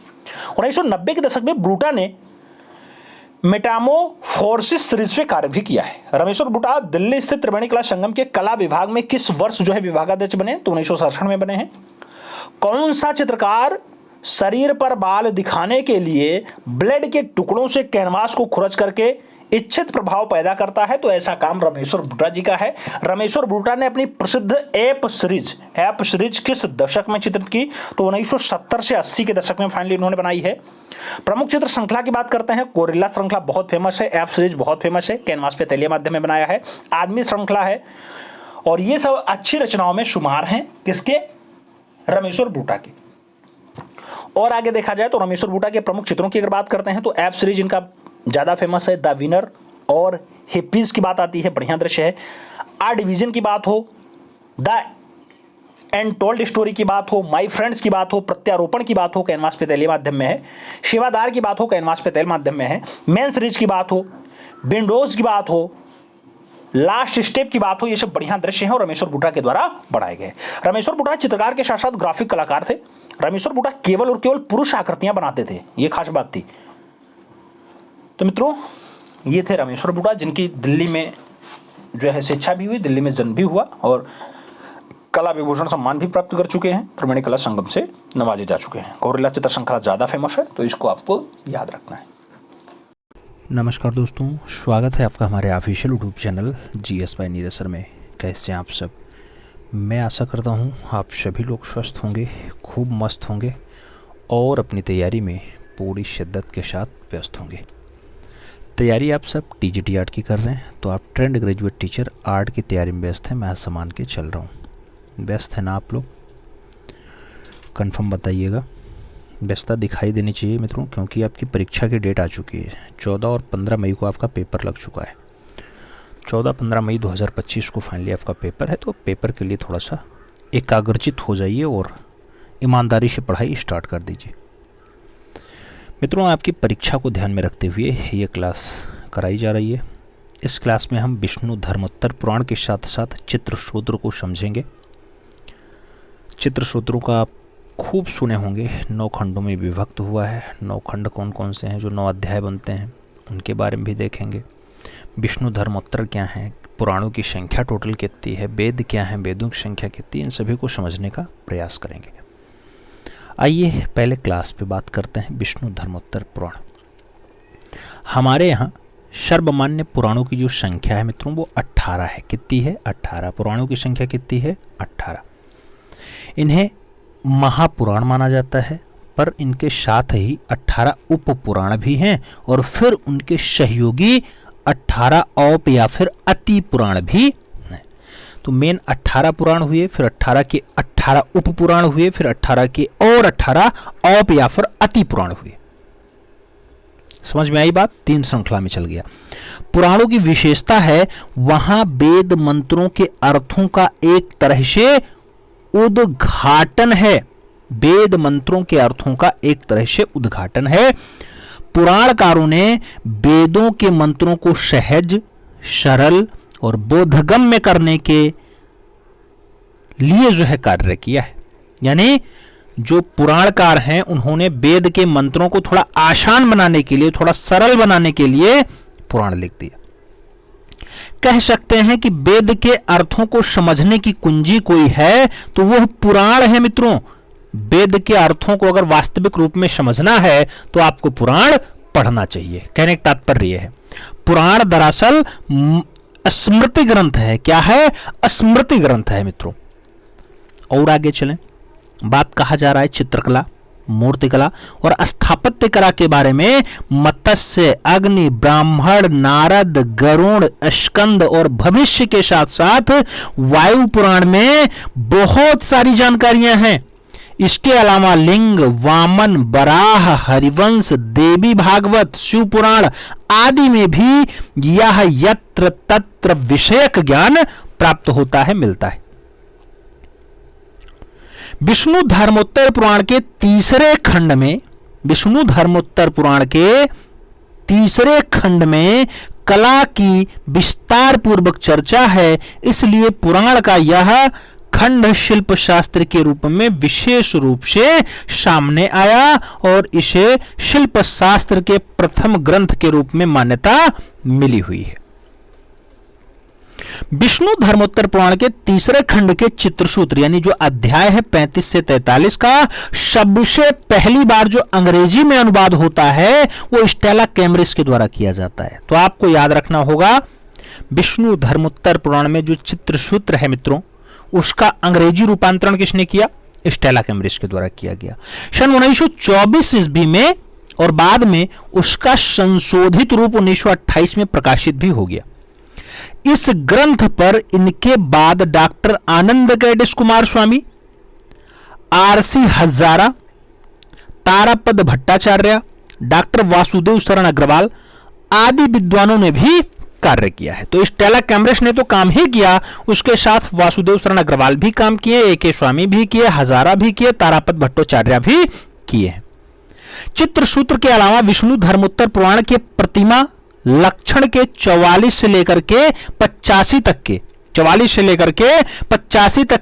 1990 के दशक में बूटा ने मेटामोफोर्सिस सीरीज पे कार्य भी किया है। रामेश्वर बुटा दिल्ली स्थित त्रिवेणी कला संगम के कला विभाग में किस वर्ष जो है विभागाध्यक्ष बने? तो 1967 में बने हैं। कौन सा चित्रकार शरीर पर बाल दिखाने के लिए ब्लेड के टुकड़ों से कैनवास को खुरच करके इच्छित प्रभाव पैदा करता है? तो ऐसा काम रामेश्वर बुटा जी का है। रामेश्वर बुटा ने अपनी प्रसिद्ध एप सीरीज किस दशक में चित्रित की? तो 1970 से 80 के दशक में फाइनली इन्होंने बनाई है। प्रमुख चित्र श्रृंखला की बात करते हैं, गोरिल्ला श्रृंखला बहुत फेमस है, एप सीरीज बहुत फेमस है, कैनवास पे तैलीय माध्यम में बनाया है, आदमी श्रृंखला है, और ये सब अच्छी रचनाओं में शुमार हैं। किसके? रामेश्वर बुटा के। और आगे देखा जाए तो रामेश्वर बुटा के प्रमुख चित्रों की अगर बात करते हैं तो एप सीरीज इनका ज़्यादा फेमस है। द विनर और हिप्पीज की बात आती है, बढ़िया दृश्य है। आर डिवीजन की बात हो, द एनटोल्ड स्टोरी की बात हो, माई फ्रेंड्स की बात हो, प्रत्यारोपण की बात हो, कैनवास पे तैलीय माध्यम में है। सेवादार की बात हो, कैनवास पे तैलीय माध्यम में है। मेन सीरीज की बात हो, विंडोज की बात हो, लास्ट स्टेप की बात हो, ये सब बढ़िया दृश्य हैं और रामेश्वर बुटा के द्वारा बनाए गए। रामेश्वर बुटा चित्रकार के साथ साथ ग्राफिक कलाकार थे। रामेश्वर बुटा केवल और केवल पुरुष आकृतियां बनाते थे, ये खास बात थी। तो मित्रों, ये थे रामेश्वर बुटा, जिनकी दिल्ली में जो है शिक्षा भी हुई, दिल्ली में जन्म भी हुआ और कला विभूषण सम्मान भी प्राप्त कर चुके हैं। त्रिवेणी कला संगम से नवाजे जा चुके हैं। गोरिल्ला चित्र श्रृंखला ज़्यादा फेमस है, तो इसको आपको याद रखना है। नमस्कार दोस्तों, स्वागत है आपका हमारे official YouTube channel GS by Neeraj sir में। कैसे हैं आप सब? मैं आशा करता हूँ आप सभी लोग स्वस्थ होंगे, खूब मस्त होंगे और अपनी तैयारी में पूरी शिद्दत के साथ व्यस्त होंगे। तैयारी आप सब TGT आर्ट की कर रहे हैं, तो आप ट्रेंड ग्रेजुएट टीचर आर्ट की तैयारी में व्यस्त हैं। मैं समान के चल रहा हूँ। व्यस्त है ना आप लोग? कंफर्म बताइएगा। व्यस्तता दिखाई देनी चाहिए मित्रों, क्योंकि आपकी परीक्षा की डेट आ चुकी है। 14 और 15 मई को आपका पेपर लग चुका है। 14-15 मई 2025 को फाइनली आपका पेपर है, तो पेपर के लिए थोड़ा सा एकाग्रचित हो जाइए और ईमानदारी से पढ़ाई स्टार्ट कर दीजिए। मित्रों, आपकी परीक्षा को ध्यान में रखते हुए ये क्लास कराई जा रही है। इस क्लास में हम विष्णु धर्मोत्तर पुराण के साथ साथ चित्रसूत्र को समझेंगे। चित्रसूत्रों का आप खूब सुने होंगे, 9 खंडों में विभक्त हुआ है। 9 खंड कौन कौन से हैं? जो 9 अध्याय बनते हैं, उनके बारे में भी देखेंगे। विष्णु धर्मोत्तर क्या है, पुराणों की संख्या टोटल कितनी है, वेद क्या है, वेदों की संख्या कितनी है, इन सभी को समझने का प्रयास करेंगे। आइए पहले क्लास पे बात करते हैं विष्णु धर्मोत्तर पुराण। हमारे यहाँ सर्वमान्य पुराणों की जो संख्या है मित्रों, वो 18 है। कितनी है? 18। पुराणों की संख्या कितनी है? 18। इन्हें महापुराण माना जाता है, पर इनके साथ ही 18 उप पुराण भी हैं और फिर उनके सहयोगी 18 औप या फिर अति पुराण भी हैं। तो मेन 18 पुराण हुए, फिर 18 के 18 उप पुराण हुए, फिर 18 के और 18 औप या फिर अति पुराण हुए। समझ में आई बात? 3 श्रृंखला में चल गया। पुराणों की विशेषता है वहां वेद मंत्रों के अर्थों का एक तरह से उद्घाटन है। वेद मंत्रों के अर्थों का एक तरह से उद्घाटन है। पुराणकारों ने वेदों के मंत्रों को सहज, सरल और बोधगम्य करने के लिए जो है कार्य किया है। यानी जो पुराणकार हैं, उन्होंने वेद के मंत्रों को थोड़ा आसान बनाने के लिए, थोड़ा सरल बनाने के लिए पुराण लिख दिया। कह सकते हैं कि वेद के अर्थों को समझने की कुंजी कोई है तो वह पुराण है मित्रों। वेद के अर्थों को अगर वास्तविक रूप में समझना है तो आपको पुराण पढ़ना चाहिए। कहने का तात्पर्य है, पुराण दरअसल स्मृति ग्रंथ है। क्या है? स्मृति ग्रंथ है मित्रों। और आगे चलें, बात कहा जा रहा है चित्रकला, मूर्तिकला और स्थापत्य कला के बारे में। मत्स्य, अग्नि, ब्राह्मण, नारद, गरुड़, स्कंद और भविष्य के साथ साथ वायु पुराण में बहुत सारी जानकारियां हैं। इसके अलावा लिंग, वामन, बराह, हरिवंश, देवी भागवत, शिव पुराण आदि में भी यह यत्र तत्र विषयक ज्ञान प्राप्त होता है, मिलता है। विष्णु धर्मोत्तर पुराण के तीसरे खंड में, विष्णु धर्मोत्तर पुराण के तीसरे खंड में कला की विस्तार पूर्वक चर्चा है। इसलिए पुराण का यह खंड शिल्प शास्त्र के रूप में विशेष रूप से सामने आया और इसे शिल्प शास्त्र के प्रथम ग्रंथ के रूप में मान्यता मिली हुई है। विष्णु धर्मोत्तर पुराण के तीसरे खंड के चित्रसूत्र यानी जो अध्याय है 35 से 43 का सबसे पहली बार जो अंग्रेजी में अनुवाद होता है वो स्टेला कैम्ब्रिज के द्वारा किया जाता है। तो आपको याद रखना होगा विष्णु धर्मोत्तर पुराण में जो चित्रसूत्र है मित्रों, उसका अंग्रेजी रूपांतरण किसने किया? स्टेला कैम्ब्रिज के द्वारा किया गया सन 1924 ईस्वी में, और बाद में उसका संशोधित रूप 1928 में प्रकाशित भी हो गया। इस ग्रंथ पर इनके बाद डॉक्टर आनंद कैडिस कुमार स्वामी, आरसी हजारा, तारापद भट्टाचार्य, डॉक्टर वासुदेव शरण अग्रवाल आदि विद्वानों ने भी कार्य किया है। तो स्टेला कैम्ब्रिज ने तो काम ही किया, उसके साथ वासुदेव शरण अग्रवाल भी काम किए, ए.के. स्वामी भी किए, हजारा भी किए, तारापद भट्टाचार्य भी किए हैं। चित्रसूत्र के अलावा विष्णु धर्मोत्तर पुराण के प्रतिमा लक्षण के 44 से लेकर के 85 तक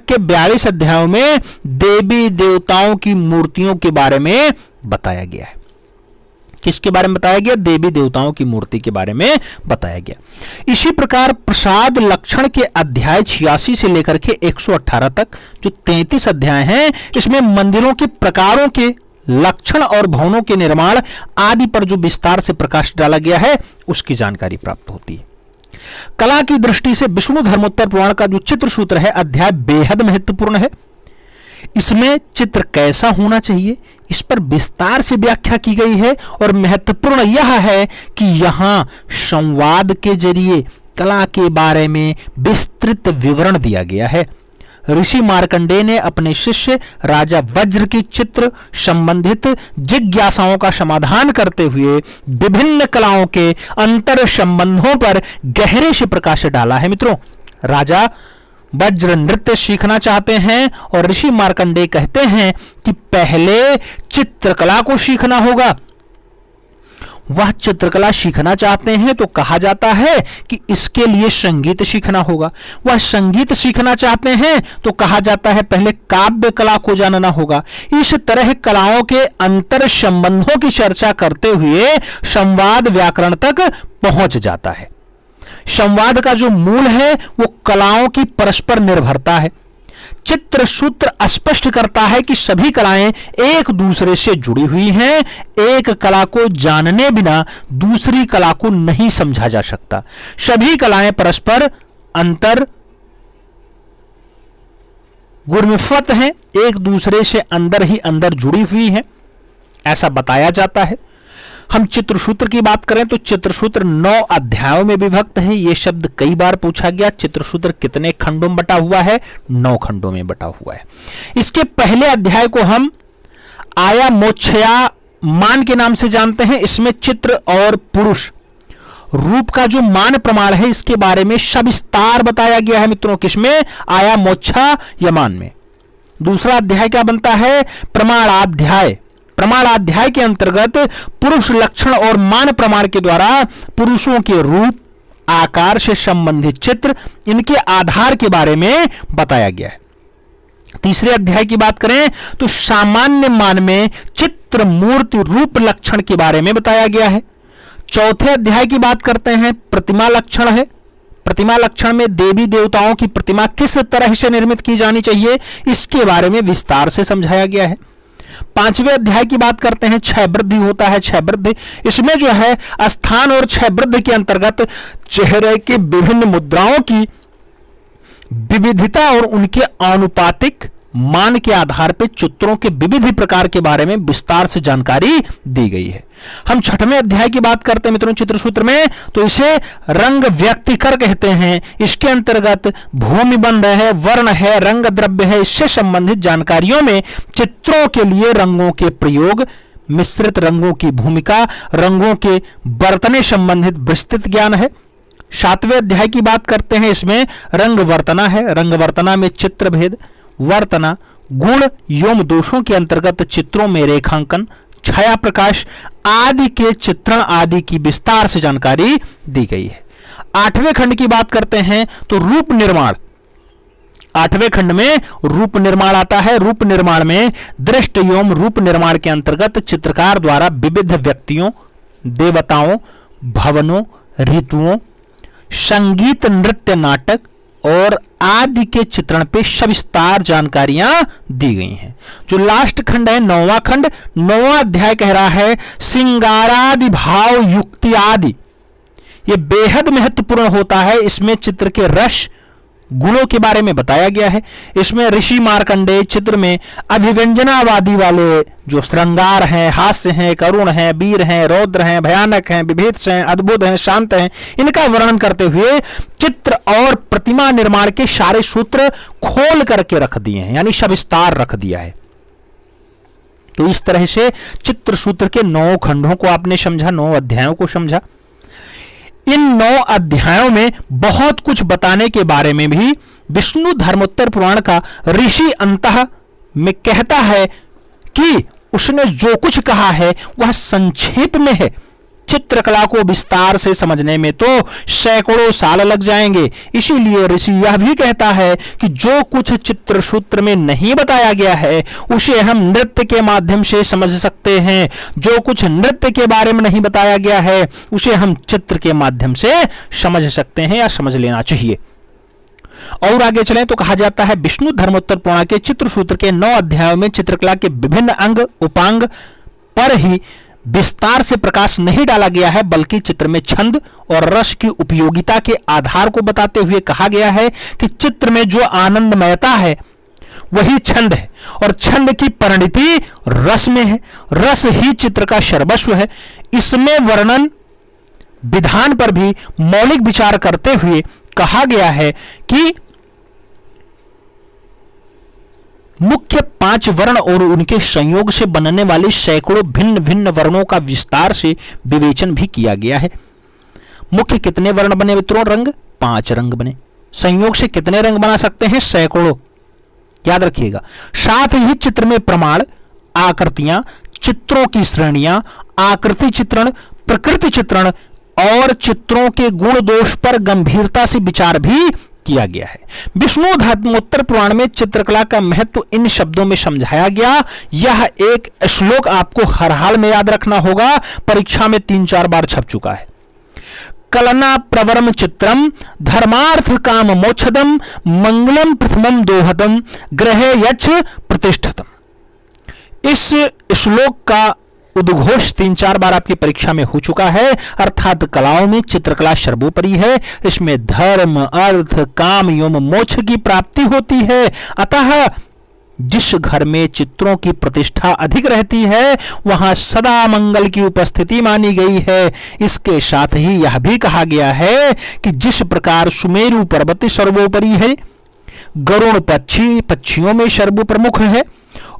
के 42 अध्यायों में देवी देवताओं की मूर्तियों के बारे में बताया गया है। किसके बारे में बताया गया? देवी देवताओं की मूर्ति के बारे में बताया गया। इसी प्रकार प्रसाद लक्षण के अध्याय 86 से लेकर के 118 तक जो 33 अध्याय हैं, इसमें मंदिरों के प्रकारों के लक्षण और भवनों के निर्माण आदि पर जो विस्तार से प्रकाश डाला गया है उसकी जानकारी प्राप्त होती है। कला की दृष्टि से विष्णु धर्मोत्तर पुराण का जो चित्रसूत्र है अध्याय बेहद महत्वपूर्ण है। इसमें चित्र कैसा होना चाहिए इस पर विस्तार से व्याख्या की गई है, और महत्वपूर्ण यह है कि यहां संवाद के जरिए कला के बारे में विस्तृत विवरण दिया गया है। ऋषि मार्कंडेय ने अपने शिष्य राजा वज्र की चित्र संबंधित जिज्ञासाओं का समाधान करते हुए विभिन्न कलाओं के अंतर संबंधों पर गहरे से प्रकाश डाला है। मित्रों, राजा वज्र नृत्य सीखना चाहते हैं और ऋषि मार्कंडेय कहते हैं कि पहले चित्रकला को सीखना होगा। वह चित्रकला सीखना चाहते हैं तो कहा जाता है कि इसके लिए संगीत सीखना होगा। वह संगीत सीखना चाहते हैं तो कहा जाता है पहले काव्य कला को जानना होगा। इस तरह कलाओं के अंतर संबंधों की चर्चा करते हुए संवाद व्याकरण तक पहुंच जाता है। संवाद का जो मूल है वो कलाओं की परस्पर निर्भरता है। चित्रसूत्र स्पष्ट करता है कि सभी कलाएं एक दूसरे से जुड़ी हुई हैं। एक कला को जानने बिना दूसरी कला को नहीं समझा जा सकता। सभी कलाएं परस्पर अंतर गुणवत्त हैं, एक दूसरे से अंदर ही अंदर जुड़ी हुई हैं, ऐसा बताया जाता है। हम चित्रसूत्र की बात करें तो चित्रसूत्र 9 अध्यायों में विभक्त है। यह शब्द कई बार पूछा गया। चित्रसूत्र कितने खंडों में बटा हुआ है? 9 खंडों में बटा हुआ है। इसके पहले अध्याय को हम आया मोक्षया मान के नाम से जानते हैं। इसमें चित्र और पुरुष रूप का जो मान प्रमाण है इसके बारे में सविस्तार बताया गया है। मित्रों, किसमें? आया मोक्षा यमान में। दूसरा अध्याय क्या बनता है? प्रमाणाध्याय। प्रमाणाध्याय के अंतर्गत पुरुष लक्षण और मान प्रमाण के द्वारा पुरुषों के रूप आकार से संबंधित चित्र, इनके आधार के बारे में बताया गया है। तीसरे अध्याय की बात करें तो सामान्य मान में चित्र मूर्ति रूप लक्षण के बारे में बताया गया है। चौथे अध्याय की बात करते हैं, प्रतिमा लक्षण है। प्रतिमा लक्षण में देवी देवताओं की प्रतिमा किस तरह से निर्मित की जानी चाहिए इसके बारे में विस्तार से समझाया गया है। पांचवें अध्याय की बात करते हैं, क्षय वृद्धि होता है। क्षय वृद्धि, इसमें जो है स्थान और क्षय वृद्धि के अंतर्गत चेहरे की विभिन्न मुद्राओं की विविधता और उनके आनुपातिक मान के आधार पर चित्रों के विविध प्रकार के बारे में विस्तार से जानकारी दी गई है। हम छठवें अध्याय की बात करते हैं मित्रों चित्रसूत्र में, तो इसे रंग व्यक्तिकर कहते हैं। इसके अंतर्गत भूमि बंध है, वर्ण है, रंग द्रव्य है, इससे संबंधित जानकारियों में चित्रों के लिए रंगों के प्रयोग, मिश्रित रंगों की भूमिका, रंगों के बरतने संबंधित विस्तृत ज्ञान है। सातवें अध्याय की बात करते हैं, इसमें रंग वर्तना है। रंग वर्तना में चित्र भेद, वर्तना, गुण एवं दोषों के अंतर्गत चित्रों में रेखांकन, छाया प्रकाश आदि के चित्रण आदि की विस्तार से जानकारी दी गई है। 8वें खंड की बात करते हैं तो रूप निर्माण। 8वें खंड में रूप निर्माण आता है। रूप निर्माण में दृष्ट एवं रूप निर्माण के अंतर्गत चित्रकार द्वारा विविध व्यक्तियों, देवताओं, भवनों, ऋतुओं, संगीत, नृत्य, नाटक और आदि के चित्रण पे सविस्तार जानकारियां दी गई हैं। जो लास्ट खंड है 9वां खंड, 9वां अध्याय कह रहा है श्रृंगारादि भाव युक्ति आदि। ये बेहद महत्वपूर्ण होता है। इसमें चित्र के रस गुणों के बारे में बताया गया है। इसमें ऋषि मार्कंडेय चित्र में अभिव्यंजनावादी वाले जो श्रृंगार हैं, हास्य हैं, करुण हैं, वीर हैं, रौद्र हैं, भयानक हैं, विभीत्स हैं, अद्भुत हैं, शांत हैं, इनका वर्णन करते हुए चित्र और प्रतिमा निर्माण के सारे सूत्र खोल करके रख दिए हैं, यानी सविस्तार रख दिया है। तो इस तरह से चित्र सूत्र के 9 खंडों को आपने समझा, 9 अध्यायों को समझा। इन 9 अध्यायों में बहुत कुछ बताने के बारे में भी विष्णु धर्मोत्तर पुराण का ऋषि अंतः में कहता है कि उसने जो कुछ कहा है वह संक्षेप में है। चित्रकला को विस्तार से समझने में तो सैकड़ों साल लग जाएंगे। इसीलिए ऋषि यह भी कहता है कि जो कुछ चित्र सूत्र में नहीं बताया गया है उसे हम नृत्य के माध्यम से समझ सकते हैं। जो कुछ नृत्य के बारे में नहीं बताया गया है उसे हम चित्र के माध्यम से समझ सकते हैं या समझ लेना चाहिए। और आगे चलें तो कहा जाता है विष्णु धर्मोत्तर पुराण के चित्र सूत्र के 9 अध्यायों में चित्रकला के विभिन्न अंग उपांग पर ही विस्तार से प्रकाश नहीं डाला गया है, बल्कि चित्र में छंद और रस की उपयोगिता के आधार को बताते हुए कहा गया है कि चित्र में जो आनंदमयता है वही छंद है और छंद की परिणति रस में है। रस ही चित्र का सर्वस्व है। इसमें वर्णन विधान पर भी मौलिक विचार करते हुए कहा गया है कि मुख्य 5 वर्ण और उनके संयोग से बनने वाले सैकड़ों भिन्न भिन्न वर्णों का विस्तार से विवेचन भी किया गया है। मुख्य कितने वर्ण बने मित्रों? रंग 5 रंग बने। संयोग से कितने रंग बना सकते हैं? सैकड़ों, याद रखिएगा। साथ ही चित्र में प्रमाण, आकृतियां, चित्रों की श्रेणियां, आकृति चित्रण, प्रकृति चित्रण और चित्रों के गुण दोष पर गंभीरता से विचार भी किया गया है। विष्णु धर्मोत्तर पुराण में चित्रकला का महत्व इन शब्दों में समझाया गया। यह एक श्लोक आपको हर हाल में याद रखना होगा, परीक्षा में 3-4 बार छप चुका है। कलना प्रवरम चित्रम धर्मार्थ काम मोक्षदम मंगलम प्रथमम दोहतम ग्रहे यच्छ प्रतिष्ठतम। इस श्लोक का उद्घोष 3-4 बार आपकी परीक्षा में हो चुका है। अर्थात कलाओं में चित्रकला सर्वोपरि है। इसमें धर्म, अर्थ, काम एवं मोक्ष की प्राप्ति होती है। अतः जिस घर में चित्रों की प्रतिष्ठा अधिक रहती है वहां सदा मंगल की उपस्थिति मानी गई है। इसके साथ ही यह भी कहा गया है कि जिस प्रकार सुमेरु पर्वत सर्वोपरि है, गरुड़ पक्षी पक्षियों में सर्वप्रमुख है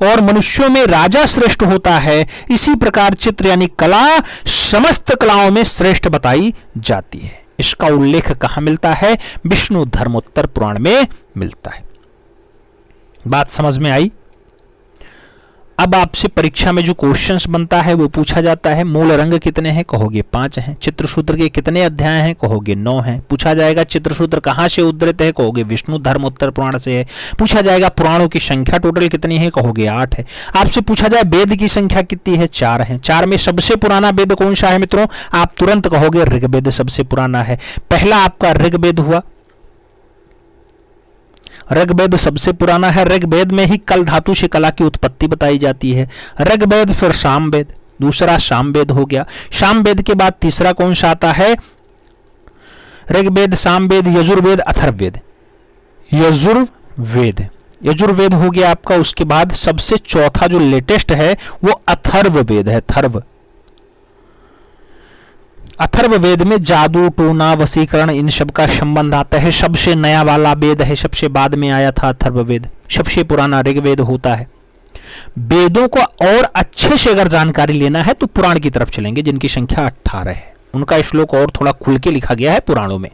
और मनुष्यों में राजा श्रेष्ठ होता है, इसी प्रकार चित्र यानी कला समस्त कलाओं में श्रेष्ठ बताई जाती है। इसका उल्लेख कहां मिलता है? विष्णु धर्मोत्तर पुराण में मिलता है। बात समझ में आई? अब आपसे परीक्षा में जो क्वेश्चंस बनता है वो पूछा जाता है मूल रंग कितने हैं? कहोगे 5 हैं। चित्र सूत्र के कितने अध्याय हैं? कहोगे 9 हैं। पूछा जाएगा चित्र सूत्र कहां से उद्धृत है? कहोगे विष्णु धर्मोत्तर पुराण से है। पूछा जाएगा पुराणों की संख्या टोटल कितनी है? कहोगे 8 है। आपसे पूछा जाए वेद की संख्या कितनी है? 4 है। 4 में सबसे पुराना वेद कौन सा है मित्रों? आप तुरंत कहोगे ऋग्वेद सबसे पुराना है। पहला आपका ऋग्वेद हुआ, ऋग्वेद सबसे पुराना है। ऋग्वेद में ही कल धातु से कला की उत्पत्ति बताई जाती है। ऋग्वेद, फिर सामवेद, दूसरा सामवेद हो गया। सामवेद के बाद तीसरा कौन सा आता है? ऋग्वेद, सामवेद, यजुर्वेद, अथर्ववेद। यजुर्वेद हो गया आपका। उसके बाद सबसे चौथा जो लेटेस्ट है वो अथर्ववेद है। अथर्ववेद में जादू, टोना, वशीकरण इन सब का संबंध आता है। सबसे नया वाला वेद है, सबसे बाद में आया था अथर्ववेद। सबसे पुराना ऋग्वेद होता है। वेदों को और अच्छे से अगर जानकारी लेना है तो पुराण की तरफ चलेंगे जिनकी संख्या 18 है। उनका श्लोक और थोड़ा खुल के लिखा गया है पुराणों में।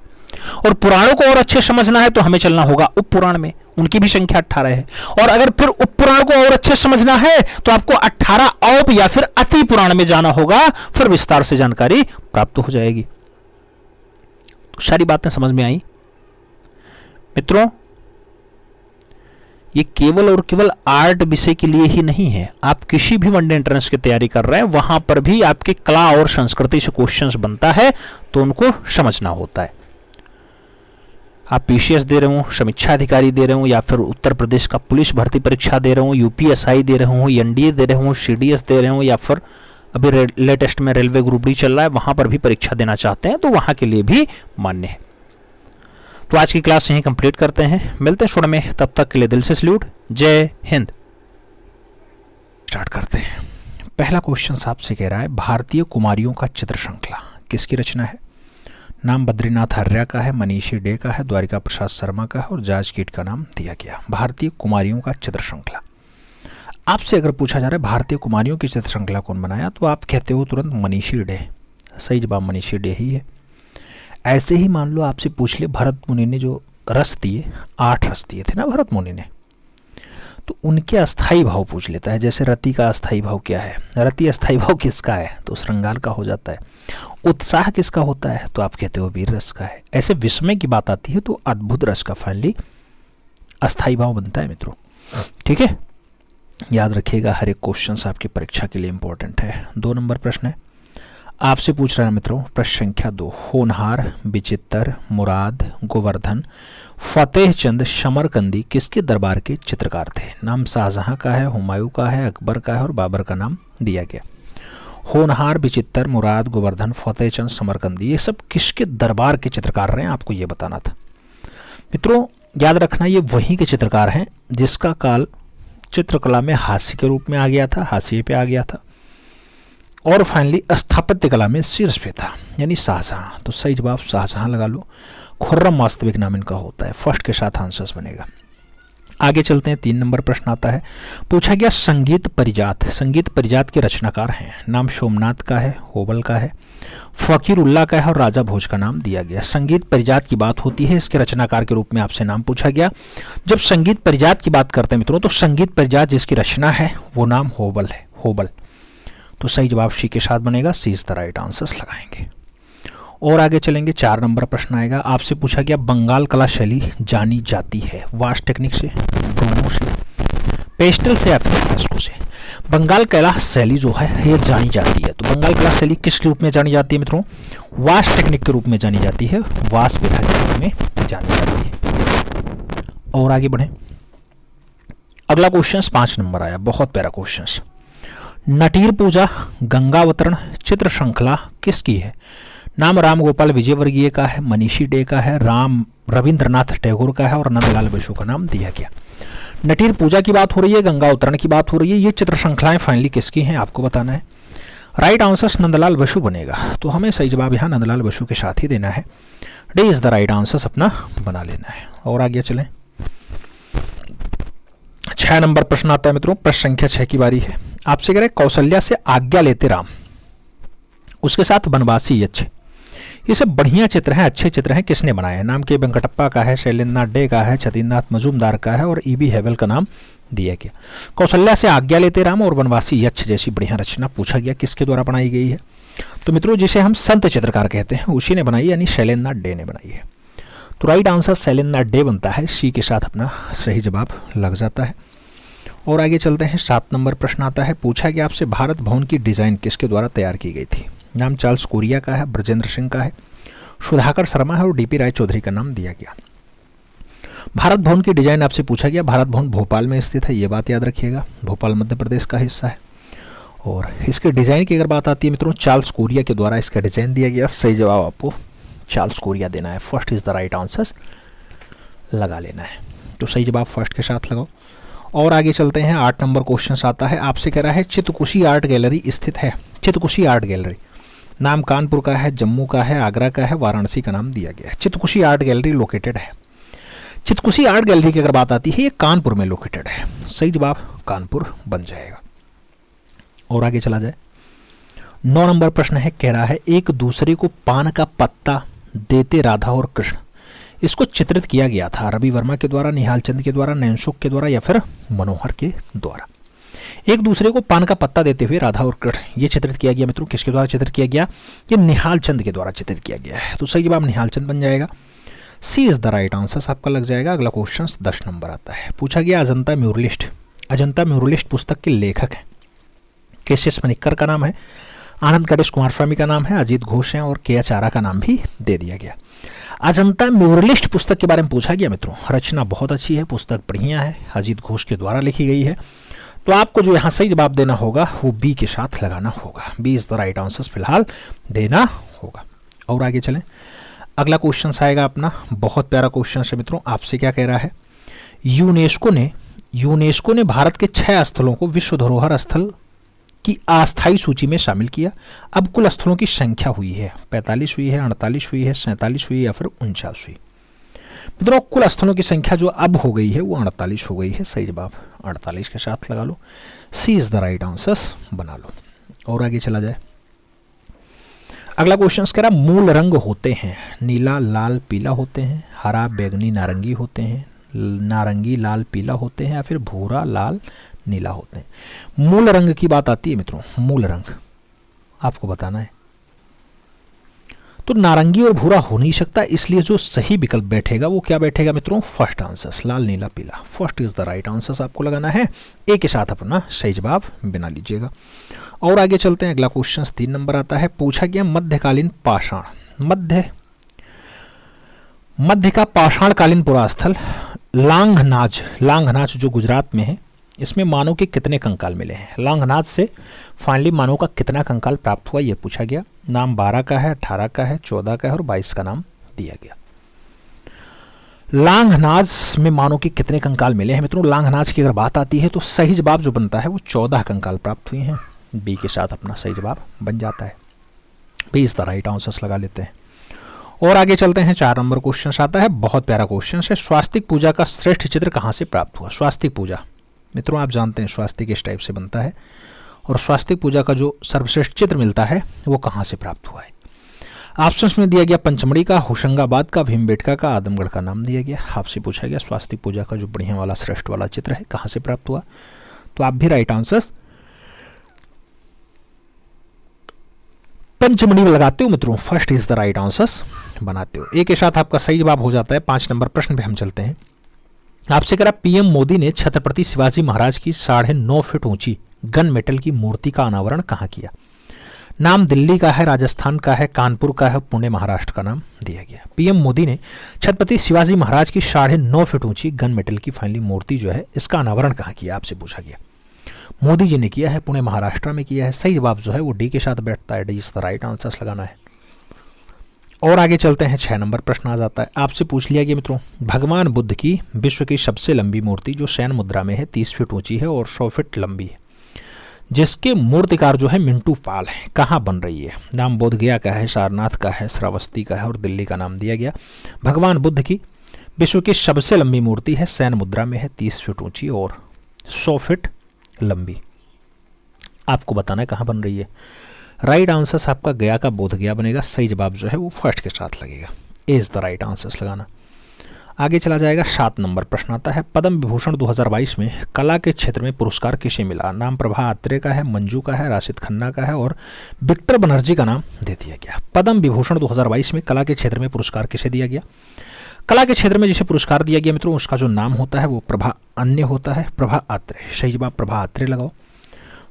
और पुराणों को और अच्छे समझना है तो हमें चलना होगा उपपुराण में, उनकी भी संख्या 18 है। और अगर फिर उपपुराण को और अच्छे समझना है तो आपको 18 औप या फिर अति पुराण में जाना होगा, फिर विस्तार से जानकारी प्राप्त हो जाएगी। सारी बातें समझ में आई मित्रों? ये केवल और केवल आर्ट विषय के लिए ही नहीं है। आप किसी भी वनडे एंट्रेंस की तैयारी कर रहे हैं, वहां पर भी आपके कला और संस्कृति से क्वेश्चंस बनता है, तो उनको समझना होता है। आप पीसीएस दे रहे हो, समीक्षा अधिकारी दे रहे हो, या फिर उत्तर प्रदेश का पुलिस भर्ती परीक्षा दे रहे हो, यूपीएसआई दे रहे हो, एनडीए दे रहे हो, सीडीएस दे रहे हो, या फिर अभी लेटेस्ट में रेलवे ग्रुप डी चल रहा है, वहां पर भी परीक्षा देना चाहते हैं, तो वहां के लिए भी मान्य है। तो आज की क्लास यहीं कंप्लीट करते हैं, मिलते हैं स्टूडेंट में, तब तक के लिए दिल से सल्यूट, जय हिंद। स्टार्ट करते हैं। पहला क्वेश्चन आपसे कह रहा है, भारतीय कुमारियों का चित्र श्रृंखला किसकी रचना है? नाम बद्रीनाथ आर्या का है, मनीषी डे का है, द्वारिका प्रसाद शर्मा का है और जाज कीट का नाम दिया गया। भारतीय कुमारियों का चित्र श्रृंखला आपसे अगर पूछा जा रहा है भारतीय कुमारियों की चित्र श्रृंखला कौन बनाया, तो आप कहते हो तुरंत मनीषी डे। सही जवाब मनीषी डे ही है। ऐसे ही मान लो आपसे पूछ ले भरत मुनि ने जो रस दिए, 8 रस दिए थे ना भरत मुनि ने, तो उनके अस्थाई भाव पूछ लेता है। जैसे रति का अस्थाई भाव क्या है, रति अस्थाई भाव किसका है, तो श्रृंगार का हो जाता है। उत्साह किसका होता है, तो आप कहते हो वीर रस का है। ऐसे विस्मय की बात आती है तो अद्भुत रस का फाइनली अस्थाई भाव बनता है मित्रों। ठीक है, याद रखिएगा, हर एक क्वेश्चन आपकी परीक्षा के लिए इंपॉर्टेंट है। 2 नंबर प्रश्न है, आपसे पूछ रहा है मित्रों, प्रश्न संख्या 2, होनहार, विचित्र, मुराद, गोवर्धन, फतेह चंद समरकंदी किसके दरबार के चित्रकार थे? नाम शाहजहां का है, हुमायूं का है, अकबर का है और बाबर का नाम दिया गया। होनहार, विचित्र, मुराद, गोवर्धन, फतेह चंद समरकंदी, ये सब किसके दरबार के चित्रकार रहे हैं, आपको ये बताना था मित्रों। याद रखना, ये वहीं के चित्रकार हैं जिसका काल चित्रकला में हास्य के रूप में आ गया था, हाशिए पे आ गया था, और फाइनली स्थापत्य कला में शीर्ष पे था, यानी शाहजहां। तो सही जवाब शाहजहां लगा लो। खुर्रम वास्तविक नाम इनका होता है, फर्स्ट के साथ आंसर्स बनेगा। आगे चलते हैं। 3 नंबर प्रश्न आता है, पूछा गया संगीत परिजात, संगीत परिजात के रचनाकार हैं। नाम सोमनाथ का है, होबल का है, फकीरुल्लाह का है और राजा भोज का नाम दिया गया। संगीत परिजात की बात होती है, इसके रचनाकार के रूप में आपसे नाम पूछा गया। जब संगीत परिजात की बात करते हैं मित्रों, तो संगीत परिजात जिसकी रचना है वो नाम होबल है, होबल। तो सही जवाब सी के साथ बनेगा, सी इज द राइट आंसर्स लगाएंगे। और आगे चलेंगे। 4 नंबर प्रश्न आएगा, आपसे पूछा गया बंगाल कला शैली जानी जाती है वाश टेक्निक से, ब्रोमो से, पेस्टल से या फिर फ्रेस्को से। बंगाल कला शैली जो है ये जानी जाती है। तो बंगाल कला शैली किस रूप में जानी जाती है मित्रों? वाश टेक्निक के रूप में जानी जाती है, वाश विधा के रूप में जानी जाती है। और आगे बढ़े। अगला क्वेश्चन 5 नंबर आया, बहुत प्यारा क्वेश्चन। नटीर पूजा गंगावतरण चित्र श्रृंखला किसकी है? नाम राम गोपाल विजयवर्गीय का है, मनीषी डे का है, राम रविंद्रनाथ टैगोर का है और नंदलाल बसु का नाम दिया गया। नटीर पूजा की बात हो रही है, गंगावतरण की बात हो रही है, ये चित्र श्रृंखलाएं फाइनली किसकी हैं आपको बताना है। राइट आंसर नंदलाल बसु बनेगा, तो हमें सही जवाब यहाँ नंदलाल बसु के साथ ही देना है। Day is the right answer अपना बना लेना है। और आगे चलें। 6 नंबर प्रश्न आता है मित्रों, प्रश्न संख्या 6 की बारी है। आपसे कह रहे कौशल्या से आज्ञा लेते राम, उसके साथ बनवासी यक्ष, ये सब बढ़िया चित्र हैं, अच्छे चित्र हैं, किसने बनाए हैं? नाम के वेंकटप्पा का है, शैलेंद्रनाथ डे का है, छतीन्द्रनाथ मजूमदार का है और ईबी हेवल का नाम दिया गया। कौशल्या से आज्ञा लेते राम और वनवासी यक्ष जैसी बढ़िया रचना पूछा गया किसके द्वारा बनाई गई है? तो मित्रों जिसे हम संत चित्रकार कहते हैं उसी ने बनाई, यानी शैलेंद्रनाथ डे ने बनाई है। तो राइट आंसर शैलेंद्रनाथ डे बनता है, सी के साथ अपना सही जवाब लग जाता है। और आगे चलते हैं। 7 नंबर प्रश्न आता है, पूछा गया आपसे भारत भवन की डिजाइन किसके द्वारा तैयार की गई थी? नाम चार्ल्स कोरिया का है, ब्रजेंद्र सिंह का है, सुधाकर शर्मा है और डीपी राय चौधरी का नाम दिया गया। भारत भवन की डिजाइन आपसे पूछा गया, भारत भवन भोपाल में स्थित है, ये बात याद रखिएगा, भोपाल मध्य प्रदेश का हिस्सा है। और इसके डिजाइन की अगर बात आती है मित्रों, चार्ल्स कोरिया के द्वारा इसका डिजाइन दिया गया। सही जवाब आपको चार्ल्स कोरिया देना है, first is the right answer लगा लेना है। तो सही जवाब फर्स्ट के साथ लगाओ। और आगे चलते हैं। 8 नंबर क्वेश्चन आता है, आपसे कह रहा है चित्रकुशी आर्ट गैलरी स्थित है। चित्रकुशी आर्ट गैलरी नाम कानपुर का है, जम्मू का है, आगरा का है, वाराणसी का नाम दिया गया है। चित्रकुशी आर्ट गैलरी लोकेटेड है। चित्रकुशी आर्ट गैलरी की अगर बात आती है, ये कानपुर में लोकेटेड है। सही जवाब कानपुर बन जाएगा। और आगे चला जाए। 9 नंबर प्रश्न है, कह रहा है एक दूसरे को पान का पत्ता देते राधा और कृष्ण, इसको चित्रित किया गया था रवि वर्मा के द्वारा, निहाल चंद के द्वारा, नैनसुख के द्वारा या फिर मनोहर के द्वारा। एक दूसरे को पान का पत्ता देते हुए राधा और कृष्ण, ये चित्रित किया गया मित्रों, किसके द्वारा चित्रित किया गया? ये निहाल चंद के द्वारा चित्रित किया गया है। तो सही जवाब निहाल चंद बन जाएगा। सी इज द राइट आंसर आपका लग जाएगा। अगला क्वेश्चन 10 नंबर आता है। पूछा गया अजंता म्यूरलिस्ट, अजंता म्यूरलिस्ट पुस्तक के लेखक हैं। केसीएस मनिक्कर का नाम है, आनंद गणेश कुमार स्वामी का नाम है, अजीत घोष हैं और के आचारा का नाम भी दे दिया गया। अजंता म्यूरलिस्ट पुस्तक के बारे में पूछा गया मित्रों। रचना बहुत अच्छी है, पुस्तक बढ़िया है, अजीत घोष के द्वारा लिखी गई है। तो आपको जो यहाँ सही जवाब देना होगा वो बी के साथ लगाना होगा। B is the right answer फिलहाल देना होगा। और आगे चलें, अगला क्वेश्चन आएगा अपना, बहुत प्यारा क्वेश्चन है मित्रों। आपसे क्या कह रहा है, यूनेस्को ने भारत के 6 स्थलों को विश्व धरोहर स्थल की अस्थायी सूची में शामिल किया। अब कुल स्थलों की संख्या हुई है 45 हुई है, 48 हुई है, 47 हुई है या फिर 49 हुई। मित्रों कुल स्थलों की संख्या जो अब हो गई है वो 48 हो गई है। सही जवाब 48 के साथ लगा लो। सी इज द राइट आंसर बना लो। और आगे चला जाए, अगला क्वेश्चन कह रहा मूल रंग होते हैं, नीला लाल पीला होते हैं, हरा बैगनी नारंगी होते हैं, नारंगी लाल पीला होते हैं या फिर भूरा लाल नीला होते हैं। मूल रंग की बात आती है मित्रों, मूल रंग आपको बताना है। तो नारंगी और भूरा हो नहीं सकता, इसलिए जो सही विकल्प बैठेगा वो क्या बैठेगा मित्रों, फर्स्ट आंसर लाल नीला पीला। First is the right answer आपको लगाना है। ए के साथ अपना सही जवाब बना लीजिएगा। और आगे चलते हैं, अगला क्वेश्चन 3 नंबर आता है। पूछा गया मध्यकालीन पाषाण, मध्य का पाषाणकालीन पुरास्थल लांघनाज जो गुजरात में है, इसमें मानव के कितने कंकाल मिले हैं। लांघनाज से फाइनली मानव का कितना कंकाल प्राप्त हुआ ये पूछा गया। नाम 12 का है, 18 का है, 14 का है और 22 का नाम दिया गया। लांघनाज में मानव के कितने कंकाल मिले हैं मित्रों। लांघनाज की अगर बात आती है तो सही जवाब जो बनता है वो 14 कंकाल प्राप्त हुए हैं। बी के साथ अपना सही जवाब बन जाता है। B is the right answer लगा लेते हैं। और आगे चलते हैं, 4 नंबर क्वेश्चन आता है, बहुत प्यारा क्वेश्चन है। स्वास्तिक पूजा का श्रेष्ठ चित्र कहाँ से प्राप्त हुआ। स्वास्तिक पूजा मित्रों आप जानते हैं स्वास्तिक इस टाइप से बनता है, और स्वास्तिक पूजा का जो सर्वश्रेष्ठ चित्र मिलता है वो कहाँ से प्राप्त हुआ है। ऑप्शंस में दिया गया पंचमढ़ी का, होशंगाबाद का, भीमबेटका का, आदमगढ़ का नाम दिया गया। आपसे पूछा गया स्वास्तिक पूजा का जो बढ़िया वाला श्रेष्ठ वाला चित्र है कहाँ से प्राप्त हुआ, तो आप भी राइट आंसर पंचमढ़ी में लगाते हो मित्रों। First is the right answer बनाते हो। ए के साथ आपका सही जवाब हो जाता है। 5 नंबर प्रश्न पे हम चलते हैं। आपसे कह रहा पीएम मोदी ने छत्रपति शिवाजी महाराज की 9.5 फीट ऊंची गन मेटल की मूर्ति का अनावरण कहाँ किया। नाम दिल्ली का है, राजस्थान का है, कानपुर का है, पुणे महाराष्ट्र का नाम दिया गया। पीएम मोदी ने छत्रपति शिवाजी महाराज की 9.5 फीट ऊंची गन मेटल की फाइनली मूर्ति जो है इसका अनावरण कहाँ किया आपसे पूछा गया। मोदी जी ने किया है, पुणे महाराष्ट्र में किया है। सही जवाब जो है वो डी के साथ बैठता है। D is the right answer लगाना है। और आगे चलते हैं, 6 नंबर प्रश्न आ जाता है। आपसे पूछ लिया गया मित्रों, भगवान बुद्ध की विश्व की सबसे लंबी मूर्ति जो शयन मुद्रा में है 30 फीट ऊंची है और 100 फीट लंबी है, जिसके मूर्तिकार जो है मिंटू पाल है, कहाँ बन रही है। नाम बोधगया का है, सारनाथ का है, श्रावस्ती का है और दिल्ली का नाम दिया गया। भगवान बुद्ध की विश्व की सबसे लंबी मूर्ति है, शयन मुद्रा में है, 30 फीट ऊंची और 100 फीट लंबी। आपको बताना है कहाँ बन रही है। राइट आंसर आपका गया का बोधगया बनेगा। सही जवाब जो है वो फर्स्ट के साथ लगेगा। ए इज द राइट आंसर लगाना। आगे चला जाएगा, 7 नंबर प्रश्न आता है। पद्म विभूषण 2022 में कला के क्षेत्र में पुरस्कार किसे मिला। नाम प्रभा अत्रे का है, मंजू का है, राशिद खन्ना का है और विक्टर बनर्जी का नाम दे दिया गया। पद्म विभूषण 2022 में कला के क्षेत्र में पुरस्कार किसे दिया गया। कला के क्षेत्र में जिसे पुरस्कार दिया गया मित्रों उसका जो नाम होता है वो प्रभा अन्य होता है, प्रभा अत्रे। सही जवाब प्रभा अत्रे लगाओ।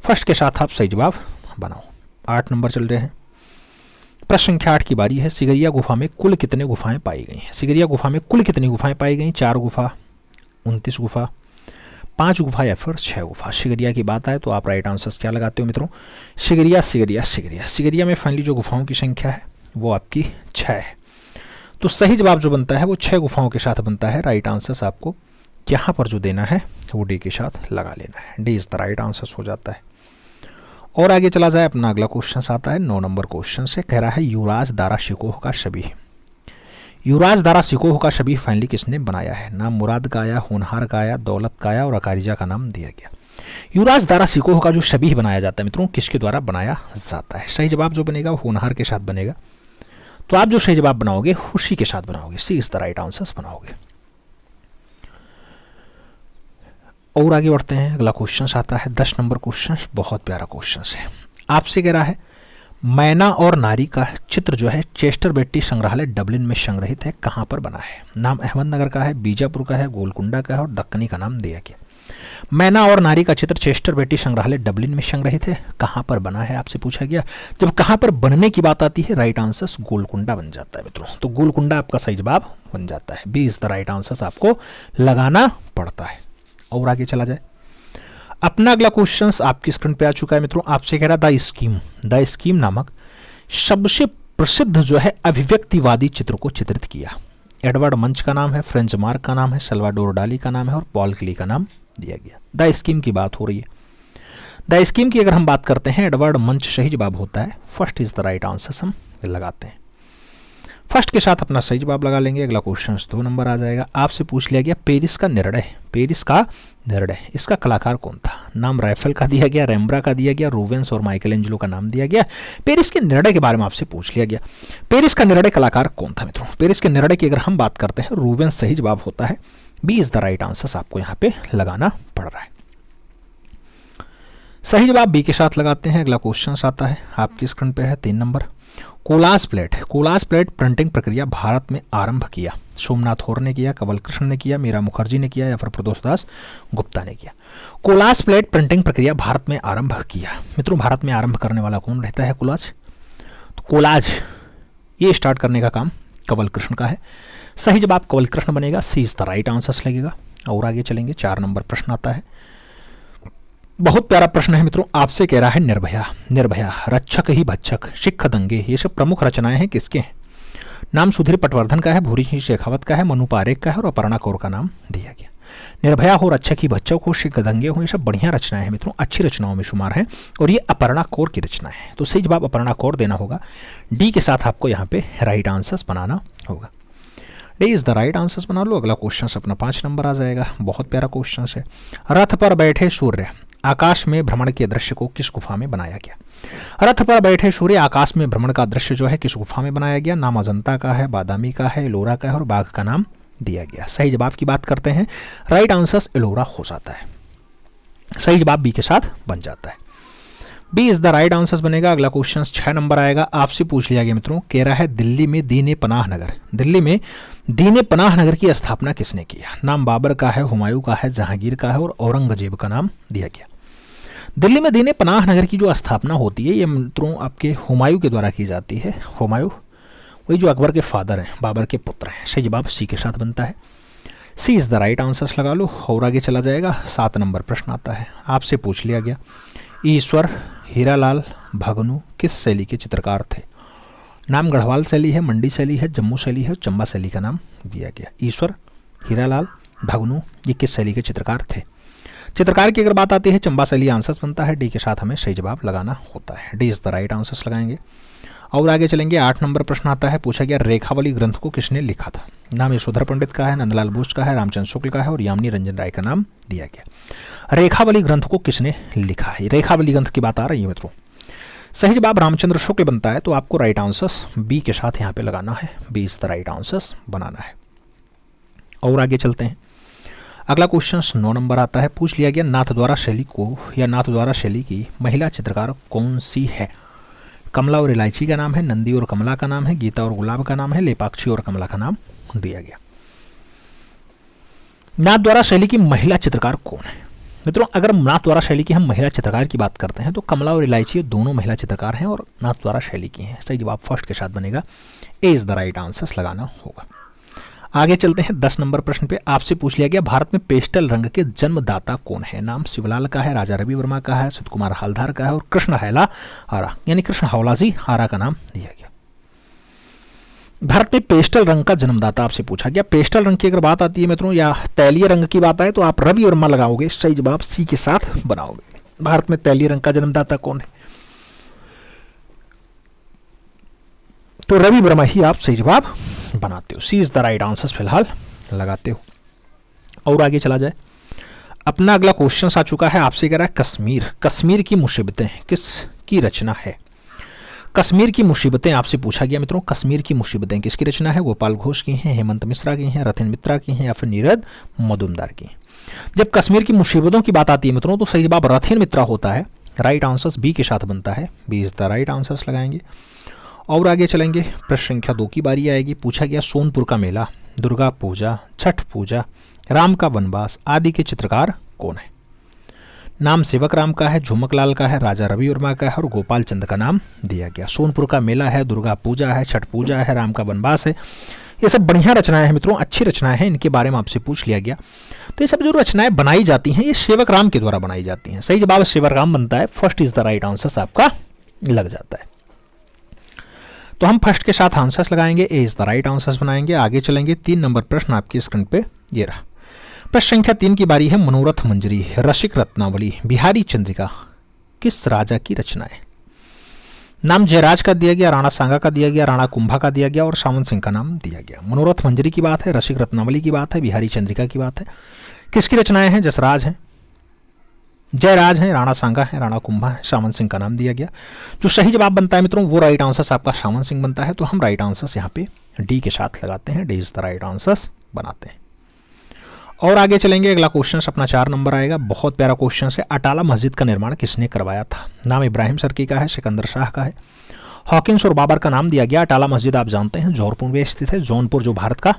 फर्स्ट के साथ आप सही जवाब बनाओ। 8 नंबर चल रहे हैं। प्रश्न संख्या 8 की बारी है। सिगरिया गुफा में कुल कितने गुफाएं पाई गई हैं। सिगरिया गुफा में कुल कितनी गुफाएं पाई गई। 4 गुफा, 29 गुफा, 5 गुफा या फिर 6 गुफा। सिगरिया की बात आए तो आप राइट आंसर क्या लगाते हो मित्रों। सिगरिया में फाइनली जो गुफाओं की संख्या है वो आपकी 6 है। तो सही जवाब जो बनता है वो 6 गुफाओं के साथ बनता है। राइट आंसर आपको यहाँ पर जो देना है वो डी के साथ लगा लेना है। D is the right answer हो जाता है। और आगे चला जाए, अपना अगला क्वेश्चन आता है 9 नंबर क्वेश्चन से। कह रहा है युवराज दारा शिकोह का शबीह। युवराज दारा शिकोह का शबीह फाइनली किसने बनाया है। नाम मुराद का आया, होनहार का आया, दौलत का आया और अकारिजा का नाम दिया गया। युवराज दारा शिकोह का जो शबीह बनाया जाता है मित्रों किसके द्वारा बनाया जाता है। सही जवाब जो बनेगा वो होनहार के साथ बनेगा। तो आप जो सही जवाब बनाओगे उसी के साथ बनाओगे। सी इज द राइट आंसर बनाओगे। और आगे बढ़ते हैं, अगला क्वेश्चन आता है 10 नंबर क्वेश्चन। बहुत प्यारा क्वेश्चन है। आपसे कह रहा है मैना और नारी का चित्र जो है चेस्टर बेट्टी संग्रहालय डबलिन में संग्रहित है, कहाँ पर बना है? नाम अहमदनगर का है, बीजापुर का है, गोलकुंडा का है और दक्कनी का नाम दिया गया। मैना और नारी का चित्र चेस्टर बेट्टी संग्रहालय डबलिन में संग्रहित है, कहाँ पर बना है आपसे पूछा गया। जब कहाँ पर बनने की बात आती है राइट आंसर गोलकुंडा बन जाता है मित्रों, तो गोलकुंडा आपका सही जवाब बन जाता है। B is the right answer आपको लगाना पड़ता है। और आगे चला जाए, अपना अगला क्वेश्चन आपकी स्क्रीन पे आ चुका है मित्रों। आपसे कह रहा द स्कीम नामक सबसे प्रसिद्ध जो है अभिव्यक्तिवादी चित्र को चित्रित किया। एडवर्ड मंच का नाम है, फ्रेंच मार्क का नाम है, सल्वाडोर डाली का नाम है और पॉल क्ली का नाम दिया गया। द स्कीम की बात हो रही है। द स्कीम की अगर हम बात करते हैं, एडवर्ड मंच सही जवाब होता है। First is the right answer हम लगाते हैं। फर्स्ट के साथ अपना सही जवाब लगा लेंगे। अगला क्वेश्चन 2 नंबर आ जाएगा। आपसे पूछ लिया गया पेरिस का निर्णय इसका कलाकार कौन था? नाम राइफल का दिया गया, रेम्ब्रा का दिया गया, रूवेंस और माइकल एंजेलो का नाम दिया गया। पेरिस के निर्णय के बारे में आपसे पूछ लिया गया, पेरिस का निर्णय कलाकार कौन था मित्रों? पेरिस के निर्णय की अगर हम बात करते हैं, रूवेंस सही जवाब होता है। B is the right answer आपको यहाँ पे लगाना पड़ रहा है। सही जवाब बी के साथ लगाते हैं। अगला क्वेश्चन आता है आपकी स्क्रीन पे है 3 नंबर। कोलाज प्लेट प्रिंटिंग प्रक्रिया भारत में आरंभ किया। सोमनाथ होर ने किया, कवल कृष्ण ने किया, मीरा मुखर्जी ने किया या फिर प्रदोष दास गुप्ता ने किया। कोलाज प्लेट प्रिंटिंग प्रक्रिया भारत में आरंभ किया। मित्रों भारत में आरंभ करने वाला कौन रहता है? कोलाज ये स्टार्ट करने का काम कवल कृष्ण का है। सही जवाब कवल कृष्ण बनेगा। सी इज द राइट आंसर लगेगा। और आगे चलेंगे, 4 नंबर प्रश्न आता है। बहुत प्यारा प्रश्न है मित्रों। आपसे कह रहा है निर्भया, रक्षक ही भक्षक, सिख दंगे, ये सब प्रमुख रचनाएं हैं किसके हैं? नाम सुधीर पटवर्धन का है, भूरी सिंह शेखावत का है, मनु पारेख का है और अपर्णा कौर का नाम दिया गया। निर्भया हो, रक्षक ही भक्षक हो, सिख दंगे हो, ये सब बढ़िया रचनाएं हैं मित्रों, अच्छी रचनाओं में शुमार है और ये अपर्णा कौर की रचनाएं हैं। तो सही जवाब अपर्णा कौर देना होगा। डी के साथ आपको यहाँ पे राइट आंसर बनाना होगा। D is the right answer बना लो। अगला क्वेश्चन अपना 5 नंबर आ जाएगा। बहुत प्यारा क्वेश्चन है। रथ पर बैठे सूर्य आकाश में भ्रमण के दृश्य को किस गुफा में बनाया गया? रथ पर बैठे सूर्य आकाश में भ्रमण का दृश्य जो है किस गुफा में बनाया गया? नाम अजंता का है, बादामी का है, एलोरा का है और बाघ का नाम दिया गया। सही जवाब की बात करते हैं, राइट आंसर एलोरा हो जाता है। सही जवाब बी के साथ बन जाता है। B is the right answer बनेगा। अगला क्वेश्चन 6 नंबर आएगा। आपसे पूछ लिया गया मित्रों, कह रहा है दिल्ली में दीन पनाह नगर की स्थापना किसने किया? नाम बाबर का है, हुमायूं का है, जहांगीर का है और औरंगजेब का नाम दिया गया। दिल्ली में दीन पनाह नगर की जो स्थापना होती है ये मित्रों आपके हुमायूं के द्वारा की जाती है। हुमायूं वही जो अकबर के फादर हैं, बाबर के पुत्र हैं। सही जवाब सी के साथ बनता है। सी इज द राइट आंसर लगा लो। और आगे चला जाएगा। 7 नंबर प्रश्न आता है। आपसे पूछ लिया गया, ईश्वर हीरालाल भगनू किस शैली के चित्रकार थे? नाम गढ़वाल शैली है, मंडी शैली है, जम्मू शैली है, चंबा शैली का नाम दिया गया। ईश्वर हीरालाल भगनू ये किस शैली के चित्रकार थे? चित्रकार की अगर बात आती है चंबा शैली आंसर बनता है। डी के साथ हमें सही जवाब लगाना होता है। D is the right answer लगाएंगे। और आगे चलेंगे। 8 नंबर प्रश्न आता है। पूछा गया रेखावली ग्रंथ को किसने लिखा था? नाम यशोधर पंडित का है, नंदलाल बोस का है, रामचंद्र शुक्ल का है और यामिनी रंजन राय का नाम दिया गया। रेखावली ग्रंथ को किसने लिखा है? रेखावली ग्रंथ की बात आ रही है मित्रों। सही जवाब रामचंद्र शुक्ल बनता है। तो आपको राइट आंसर बी के साथ यहाँ पे लगाना है। B is the right answer बनाना है। और आगे चलते हैं। अगला क्वेश्चन 9 नंबर आता है। पूछ लिया गया नाथद्वारा शैली की महिला चित्रकार कौन सी है? कमला और इलायची का नाम है, नंदी और कमला का नाम है, गीता और गुलाब का नाम है, लेपाक्षी और कमला का नाम दिया गया। नाथद्वारा शैली की महिला चित्रकार कौन है? मित्रों अगर नाथद्वारा शैली की हम महिला चित्रकार की बात करते हैं तो कमला और इलायची दोनों महिला चित्रकार हैं और नाथद्वारा शैली की हैं। सही जवाब फर्स्ट के साथ बनेगा। ए इज द राइट आंसर लगाना होगा। आगे चलते हैं 10 नंबर प्रश्न पे। आपसे पूछ लिया गया भारत में पेस्टल रंग के जन्मदाता कौन है? नाम शिवलाल का है, राजा रवि वर्मा का है, सुध कुमार हालधार का है और कृष्ण हैला आरा यानी कृष्ण हौलाजी आरा का नाम दिया गया। भारत में पेस्टल रंग का जन्मदाता आपसे पूछा गया। पेस्टल रंग की अगर बात आती है मित्रों या तैलीय रंग की बात आए तो आप रवि वर्मा लगाओगे। सही जवाब सी के साथ बनाओगे। भारत में तैलीय रंग का जन्मदाता कौन है? तो रवि वर्मा ही आप सही जवाब बनाते हो। सी इज द राइट आंसर फिलहाल लगाते हो। और आगे चला जाए। अपना अगला क्वेश्चन आ चुका है। आपसे कह रहा है कश्मीर की मुसीबतें किसकी रचना है? कश्मीर की मुसीबतें आपसे पूछा गया मित्रों। कश्मीर की मुसीबतें किसकी रचना है? गोपाल घोष की हैं, हेमंत मिश्रा की हैं, रतन मित्रा की हैं या फिर नीरज मजुमदार की। जब कश्मीर की मुसीबतों की बात आती है मित्रों तो सही जवाब रतन मित्रा होता है। राइट आंसर्स बी के साथ बनता है, B is the right answers लगाएंगे। और आगे चलेंगे, प्रश्न संख्या 2 की बारी आएगी। पूछा गया सोनपुर का मेला, दुर्गा पूजा, छठ पूजा, राम का वनवास आदि के चित्रकार कौन है? नाम सेवक राम का है, झुमक लाल का है, राजा रवि वर्मा का है और गोपाल चंद का नाम दिया गया। सोनपुर का मेला है, दुर्गा पूजा है, छठ पूजा है, राम का वनवास है, ये सब बढ़िया रचनाएं हैं मित्रों, अच्छी रचनाएं हैं, इनके बारे में आपसे पूछ लिया गया। तो ये सब जो रचनाएं बनाई जाती हैं ये सेवक राम के द्वारा बनाई जाती हैं। सही जवाब सेवक राम बनता है, first is the right answer आपका लग जाता है। तो हम फर्स्ट के साथ आंसर्स लगाएंगे, ए इज द राइट आंसर्स बनाएंगे। आगे चलेंगे, 3 नंबर प्रश्न आपकी स्क्रीन पे ये रहा। प्रश्न संख्या 3 की बारी है। मनोरथ मंजरी, रसिक रत्नावली, बिहारी चंद्रिका किस राजा की रचना है? नाम जयराज का दिया गया, राणा सांगा का दिया गया, राणा कुंभा का दिया गया और सामंत सिंह का नाम दिया गया। मनोरथ मंजरी की बात है, रसिक रत्नावली की बात है, बिहारी चंद्रिका की बात है। किसकी रचनाएं हैं? जसराज हैं, जयराज हैं, राणा सांगा है, राणा कुंभा है, सामंत सिंह का नाम दिया गया। जो सही जवाब बनता है मित्रों वो राइट आंसर आपका सामंत सिंह बनता है। तो हम राइट आंसर यहाँ पे डी के साथ लगाते हैं, D is the right answer बनाते हैं। और आगे चलेंगे, अगला क्वेश्चन अपना 4 नंबर आएगा। बहुत प्यारा क्वेश्चन है। अटाला मस्जिद का निर्माण किसने करवाया था? नाम इब्राहिम सर्की का है, सिकंदर शाह का है, हॉकिंस और बाबर का नाम दिया गया। अटाला मस्जिद आप जानते हैं जौनपुर में स्थित है। जौनपुर जो भारत का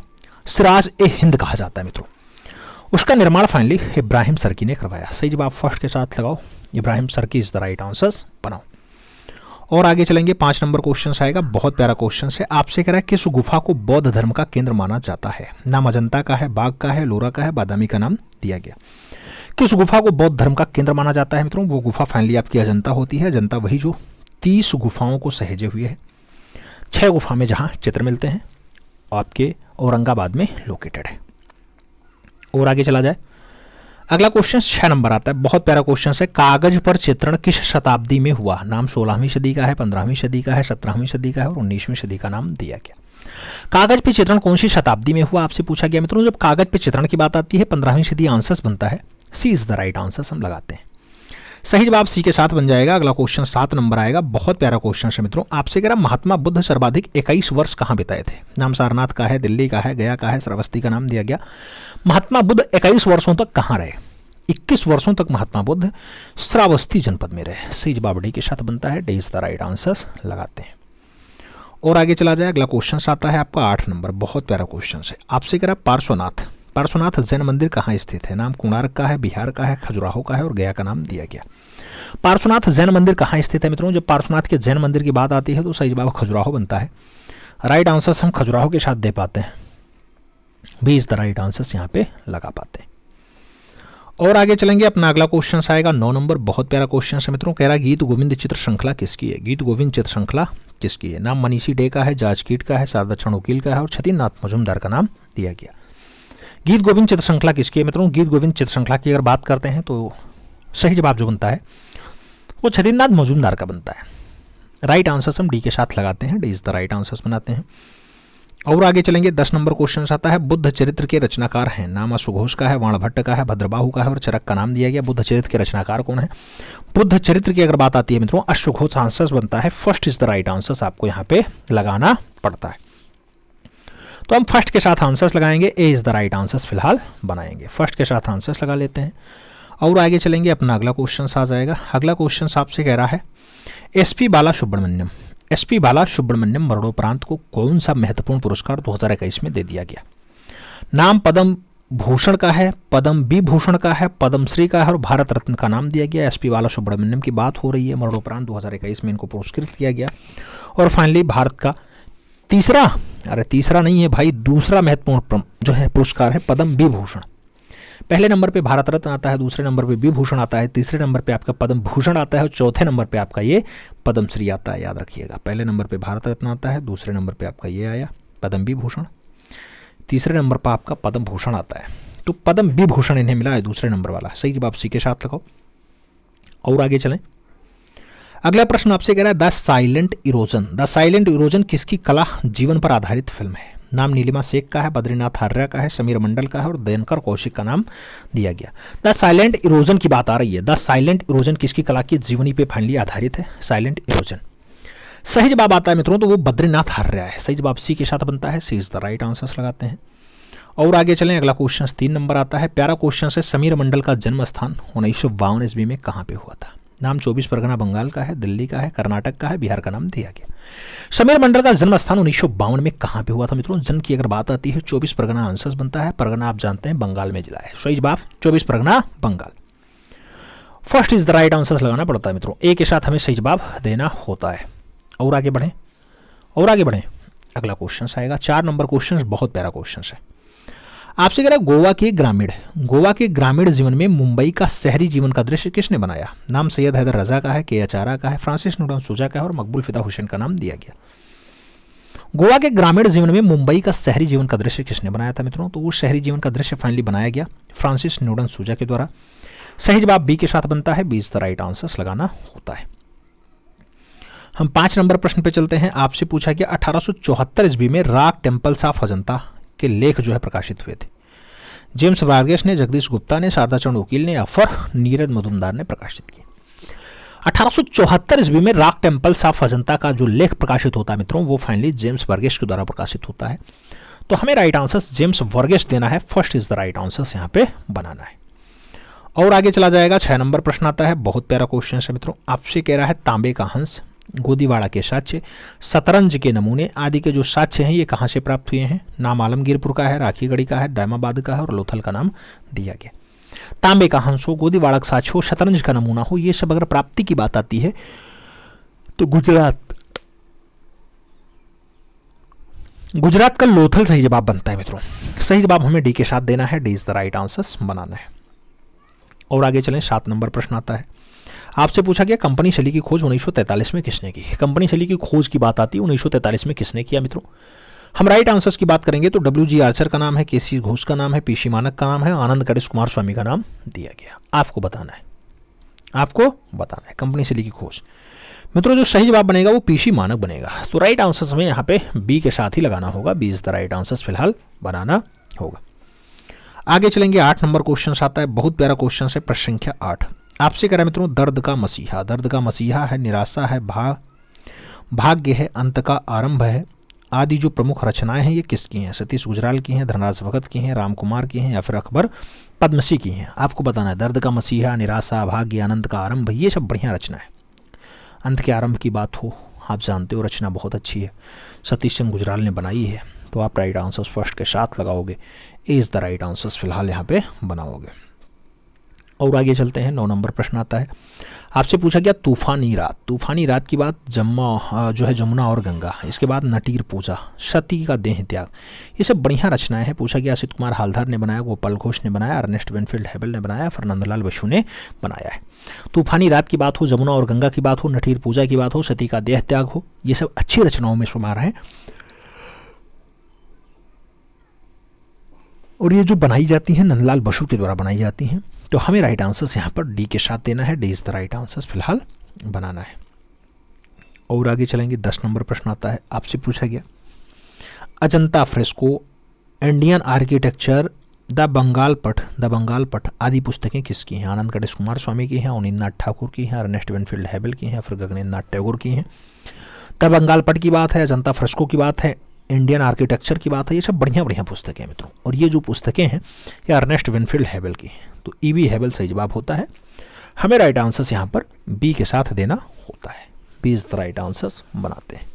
सिराज ए हिंद कहा जाता है मित्रों, उसका निर्माण फाइनली इब्राहिम सर्की ने करवाया। सही जवाब फर्स्ट के साथ लगाओ, Ibrahim cerci is the right answer बनाओ। और आगे चलेंगे, 5 नंबर क्वेश्चन आएगा। बहुत प्यारा क्वेश्चन है। आपसे कह रहा है किस गुफा को बौद्ध धर्म का केंद्र माना जाता है? नाम अजंता का है, बाघ का है, लोरा का है, बादामी का नाम दिया गया। किस गुफा को बौद्ध धर्म का केंद्र माना जाता है मित्रों? वो गुफा फाइनली आपकी अजंता होती है। अजंता वही जो 30 गुफाओं को सहेजे हुए है, 6 गुफा में जहाँ चित्र मिलते हैं, आपके औरंगाबाद में लोकेटेड है। और आगे चला जाए, अगला क्वेश्चन 6 नंबर आता है। बहुत प्यारा क्वेश्चन है। कागज पर चित्रण किस शताब्दी में हुआ? नाम 16वीं सदी का है, 15वीं सदी का है, 17वीं सदी का है और 19वीं सदी का नाम दिया गया। कागज पे चित्रण कौन सी शताब्दी में हुआ आपसे पूछा गया मित्रों। जब कागज पे चित्रण की बात आती है 15वीं सदी आंसर बनता है, सी इज द राइट आंसर हम लगाते हैं। सही जवाब सी के साथ बन जाएगा। अगला क्वेश्चन 7 नंबर आएगा। बहुत प्यारा क्वेश्चन है मित्रों। आपसे कह रहा महात्मा बुद्ध सर्वाधिक 21 वर्ष कहाँ बिताए थे? नाम सारनाथ का है, दिल्ली का है, गया का है, श्रावस्ती का नाम दिया गया। महात्मा बुद्ध 21 वर्षों तक कहाँ रहे? 21 वर्षों तक महात्मा बुद्ध श्रावस्ती जनपद में रहे। सही जवाब डी के साथ बनता है, D is the right answer लगाते हैं। और आगे चला जाए, अगला क्वेश्चन आता है आपका 8 नंबर। बहुत प्यारा क्वेश्चन है। आपसे कह रहा पार्श्वनाथ, पार्श्वनाथ जैन मंदिर कहाँ स्थित है? नाम कोणार्क का है, बिहार का है, खजुराहो का है और गया का नाम दिया गया। पार्श्वनाथ जैन मंदिर कहाँ स्थित है मित्रों? जब पार्श्वनाथ के जैन मंदिर की बात आती है तो सही जवाब खजुराहो बनता है। राइट आंसर हम खजुराहो के साथ दे पाते हैं, B is the right answer यहाँ पे लगा पाते हैं। और आगे चलेंगे, अपना अगला क्वेश्चन आएगा 9 नंबर। बहुत प्यारा क्वेश्चन है मित्रों। कह रहा है गीत गोविंद चित्र श्रृंखला किसकी है? गीत गोविंद चित्र श्रृंखला किसकी है? नाम मनीषी डे का है, जाजकीट का है, शारदा छणोकील का है और छतीनाथ मजूमदार का नाम दिया गया। गीत गोविंद चित्र श्रृंखला किसकी है मित्रों? गीत गोविंद चित्र श्रृंखला की अगर बात करते हैं तो सही जवाब जो बनता है वो छतीनाथ मजूमदार का बनता है। राइट आंसर हम डी के साथ लगाते हैं, D is the right answer बनाते हैं। और आगे चलेंगे, 10 नंबर क्वेश्चन आता है। बुद्ध चरित्र के रचनाकार हैं? नाम अश्वघोष का है, वाणभट्ट का है, भद्रबाहु का है और चरक का नाम दिया गया। बुद्ध चरित्र के रचनाकार कौन है? बुद्ध चरित्र की अगर बात आती है मित्रों अश्वघोष आंसर बनता है। First is the right answer आपको यहाँ पे लगाना पड़ता है। तो हम फर्स्ट के साथ आंसर्स लगाएंगे, ए इज द राइट आंसर्स फिलहाल बनाएंगे। फर्स्ट के साथ आंसर्स लगा लेते हैं और आगे चलेंगे, अपना अगला क्वेश्चन आ जाएगा। अगला क्वेश्चन आपसे कह रहा है एसपी बाला सुब्रमण्यम, एसपी बाला सुब्रमण्यम मरणोपरांत को कौन सा महत्वपूर्ण पुरस्कार 2021 में दे दिया गया? नाम पद्म भूषण का है, पद्म विभूषण का है, पद्मश्री का है और भारत रत्न का नाम दिया गया। एसपी बाला सुब्रमण्यम की बात हो रही है। मरणोपरांत 2021 में इनको पुरस्कृत किया गया और फाइनली भारत का तीसरा नहीं है भाई, दूसरा महत्वपूर्ण जो है पुरस्कार है पद्म विभूषण। पहले नंबर पे भारत रत्न आता है, दूसरे नंबर पे विभूषण आता है, तीसरे नंबर पे आपका पद्म भूषण आता है और चौथे नंबर पे आपका ये पद्मश्री आता है। याद रखिएगा, पहले नंबर पे भारत रत्न आता है, दूसरे नंबर पे आपका ये आया पद्म विभूषण, तीसरे नंबर पर आपका पद्म भूषण आता है। तो पद्म विभूषण इन्हें मिला है दूसरे नंबर वाला। सही जवाब सी के साथ लगाओ और आगे चलें। अगला प्रश्न आपसे कह रहा है the silent erosion, the silent erosion किसकी कला जीवन पर आधारित फिल्म है? नाम नीलिमा शेख का है, बद्रीनाथ आर्या का है, समीर मंडल का है और दिनकर कौशिक का नाम दिया गया। द साइलेंट इरोजन की बात आ रही है। द साइलेंट इरोजन किसकी कला की जीवनी पे फाइनली आधारित है? Silent erosion. सही जवाब आता है मित्रों तो वो बद्रीनाथ आर्या है। सही जवाब सी के साथ बनता है, सी इज द राइट आंसर लगाते हैं और आगे चलें। अगला क्वेश्चन 3 नंबर आता है। प्यारा क्वेश्चन है, समीर मंडल का जन्म स्थान 1952 ईस्वी में कहाँ पे हुआ था? नाम 24 परगना बंगाल का है, दिल्ली का है, कर्नाटक का है, बिहार का नाम दिया गया। समीर मंडल का जन्म स्थान 1952 में कहां पे हुआ था मित्रों? जन्म की अगर बात आती है 24 परगना आंसर बनता है। परगना आप जानते हैं बंगाल में जिला है। सही जवाब 24 Pargana Bengal. First is the right answer लगाना पड़ता है मित्रों, ए के साथ हमें सही जवाब देना होता है। और आगे बढ़ें अगला क्वेश्चन आएगा। 4 नंबर क्वेश्चन बहुत प्यारा क्वेश्चन है। आपसे कह रहा है गोवा के ग्रामीण जीवन में मुंबई का शहरी जीवन का दृश्य किसने बनाया? नाम सैयद हैदर रजा का है, के एच आरा का है, फ्रांसिस न्यूटन सूजा का है और मकबूल फिदा हुसैन का नाम दिया गया। गोवा के ग्रामीण जीवन में मुंबई का शहरी जीवन का दृश्य किसने बनाया था मित्रों? तो वो शहरी जीवन का दृश्य फाइनली बनाया गया फ्रांसिस न्यूटन सूजा के द्वारा। सही जवाब बी के साथ बनता है, B is the right answer लगाना होता है। हम 5 नंबर प्रश्न पे चलते हैं। आपसे पूछा गया 1874 ईस्वी में रॉक टेम्पल्स ऑफ अजंता के लेख जो है प्रकाशित हुए थे। जेम्स वार्गेस ने, जगदीश गुप्ता ने, शारदा चंद वकील ने या फिर नीरज मजुमदार ने प्रकाशित किए। 1874 ईस्वी में रॉक टेम्पल्स ऑफ अजंता का जो लेख प्रकाशित होता है मित्रों वो फाइनली जेम्स वर्गेस के द्वारा प्रकाशित होता है। तो हमें राइट आंसर जेम्स वर्गेस देना है। First is the right answer यहाँ पे बनाना है। और आगे चला जाएगा। 6 नंबर प्रश्न आता है, बहुत प्यारा क्वेश्चन है मित्रों। आपसे कह रहा है तांबे का हंस, गोदीवाड़ा के साक्ष्य, शतरंज के नमूने आदि के जो साक्ष्य हैं ये कहाँ से प्राप्त हुए हैं? नाम आलमगीरपुर का है, राखीगढ़ी का है, दायमाबाद का है और लोथल का नाम दिया गया। तांबे का हंस हो, गोदीवाड़ा का साक्ष्य हो, शतरंज का नमूना हो, ये सब अगर प्राप्ति की बात आती है तो गुजरात का लोथल सही जवाब बनता है मित्रों। सही जवाब हमें डी के साथ देना है, D is the right answer बनाना है। और आगे चलें। 7 नंबर प्रश्न आता है। आपसे पूछा गया कंपनी शैली की खोज 1943 में किसने की? कंपनी शैली की खोज की बात आती है 1943 में किसने किया मित्रों? हम राइट आंसर्स की बात करेंगे तो WG आर्चर का नाम है, KC घोष का नाम है, PC मानक का नाम है, आनंद गणेश कुमार स्वामी का नाम दिया गया। आपको बताना है कंपनी शैली की खोज मित्रों। जो सही जवाब बनेगा वो PC मानक बनेगा। तो राइट आंसर्स में यहाँ पे बी के साथ ही लगाना होगा, B is the right answers फिलहाल बनाना होगा। आगे चलेंगे। 8 नंबर क्वेश्चन आता है, बहुत प्यारा क्वेश्चन है, प्रश्न संख्या 8। आपसे कह रहा है मित्रों दर्द का मसीहा है, निराशा है, भाग्य है, अंत का आरंभ है आदि जो प्रमुख रचनाएं हैं ये किसकी हैं? सतीश गुजराल की हैं, धनराज भगत की हैं, राम कुमार की हैं या फिर अकबर पद्मसी की हैं? आपको बताना है। दर्द का मसीहा, निराशा, भाग्य, अनंत का आरंभ, ये सब बढ़िया रचना है। अंत के आरंभ की बात हो, आप जानते हो रचना बहुत अच्छी है, सतीश चंद्र गुजराल ने बनाई है। तो आप राइट आंसर फर्स्ट के साथ लगाओगे, ए इज द राइट आंसर फिलहाल यहाँ पे बनाओगे। और आगे चलते हैं। 9 नंबर प्रश्न आता है। आपसे पूछा गया तूफानी रात की बात, जमुना और गंगा, इसके बाद नटीर पूजा, सती का देह त्याग, ये सब बढ़िया रचनाएं हैं। पूछा गया असित कुमार हालदार ने बनाया, गोपाल घोष ने बनाया, अर्नेस्ट बेनफील्ड हेबल ने बनाया, फिर नंदलाल बसु ने बनाया है। तूफानी रात की बात हो, जमुना और गंगा की बात हो, नटीर पूजा की बात हो, सती का देह त्याग हो, ये सब अच्छी रचनाओं में शुमार हैं। और ये जो बनाई जाती हैं नंदलाल बसु के द्वारा बनाई जाती हैं। तो हमें राइट आंसर यहाँ पर डी के साथ देना है, D is the right answer फिलहाल बनाना है। और आगे चलेंगे। 10 नंबर प्रश्न आता है। आपसे पूछा गया Ajanta fresco, Indian architecture, the Bengal Pat आदि पुस्तकें किसकी हैं? आनंद गणेश कुमार स्वामी की हैं, अवनींद्रनाथ ठाकुर की हैं, अर्नेस्ट बेनफील्ड हेबल की हैं, फिर गगनेंद्रनाथ टैगोर की हैं। द बंगाल पट की बात है, अजंता फ्रेस्को की बात है, इंडियन आर्किटेक्चर की बात है, ये सब बढ़िया पुस्तकें हैं मित्रों। और ये जो पुस्तकें हैं ये अर्नेस्ट बेनफील्ड हेबल की हैं। तो E.B. हेबल सही जवाब होता है। हमें राइट आंसर यहाँ पर बी के साथ देना होता है, B is the right answer बनाते हैं।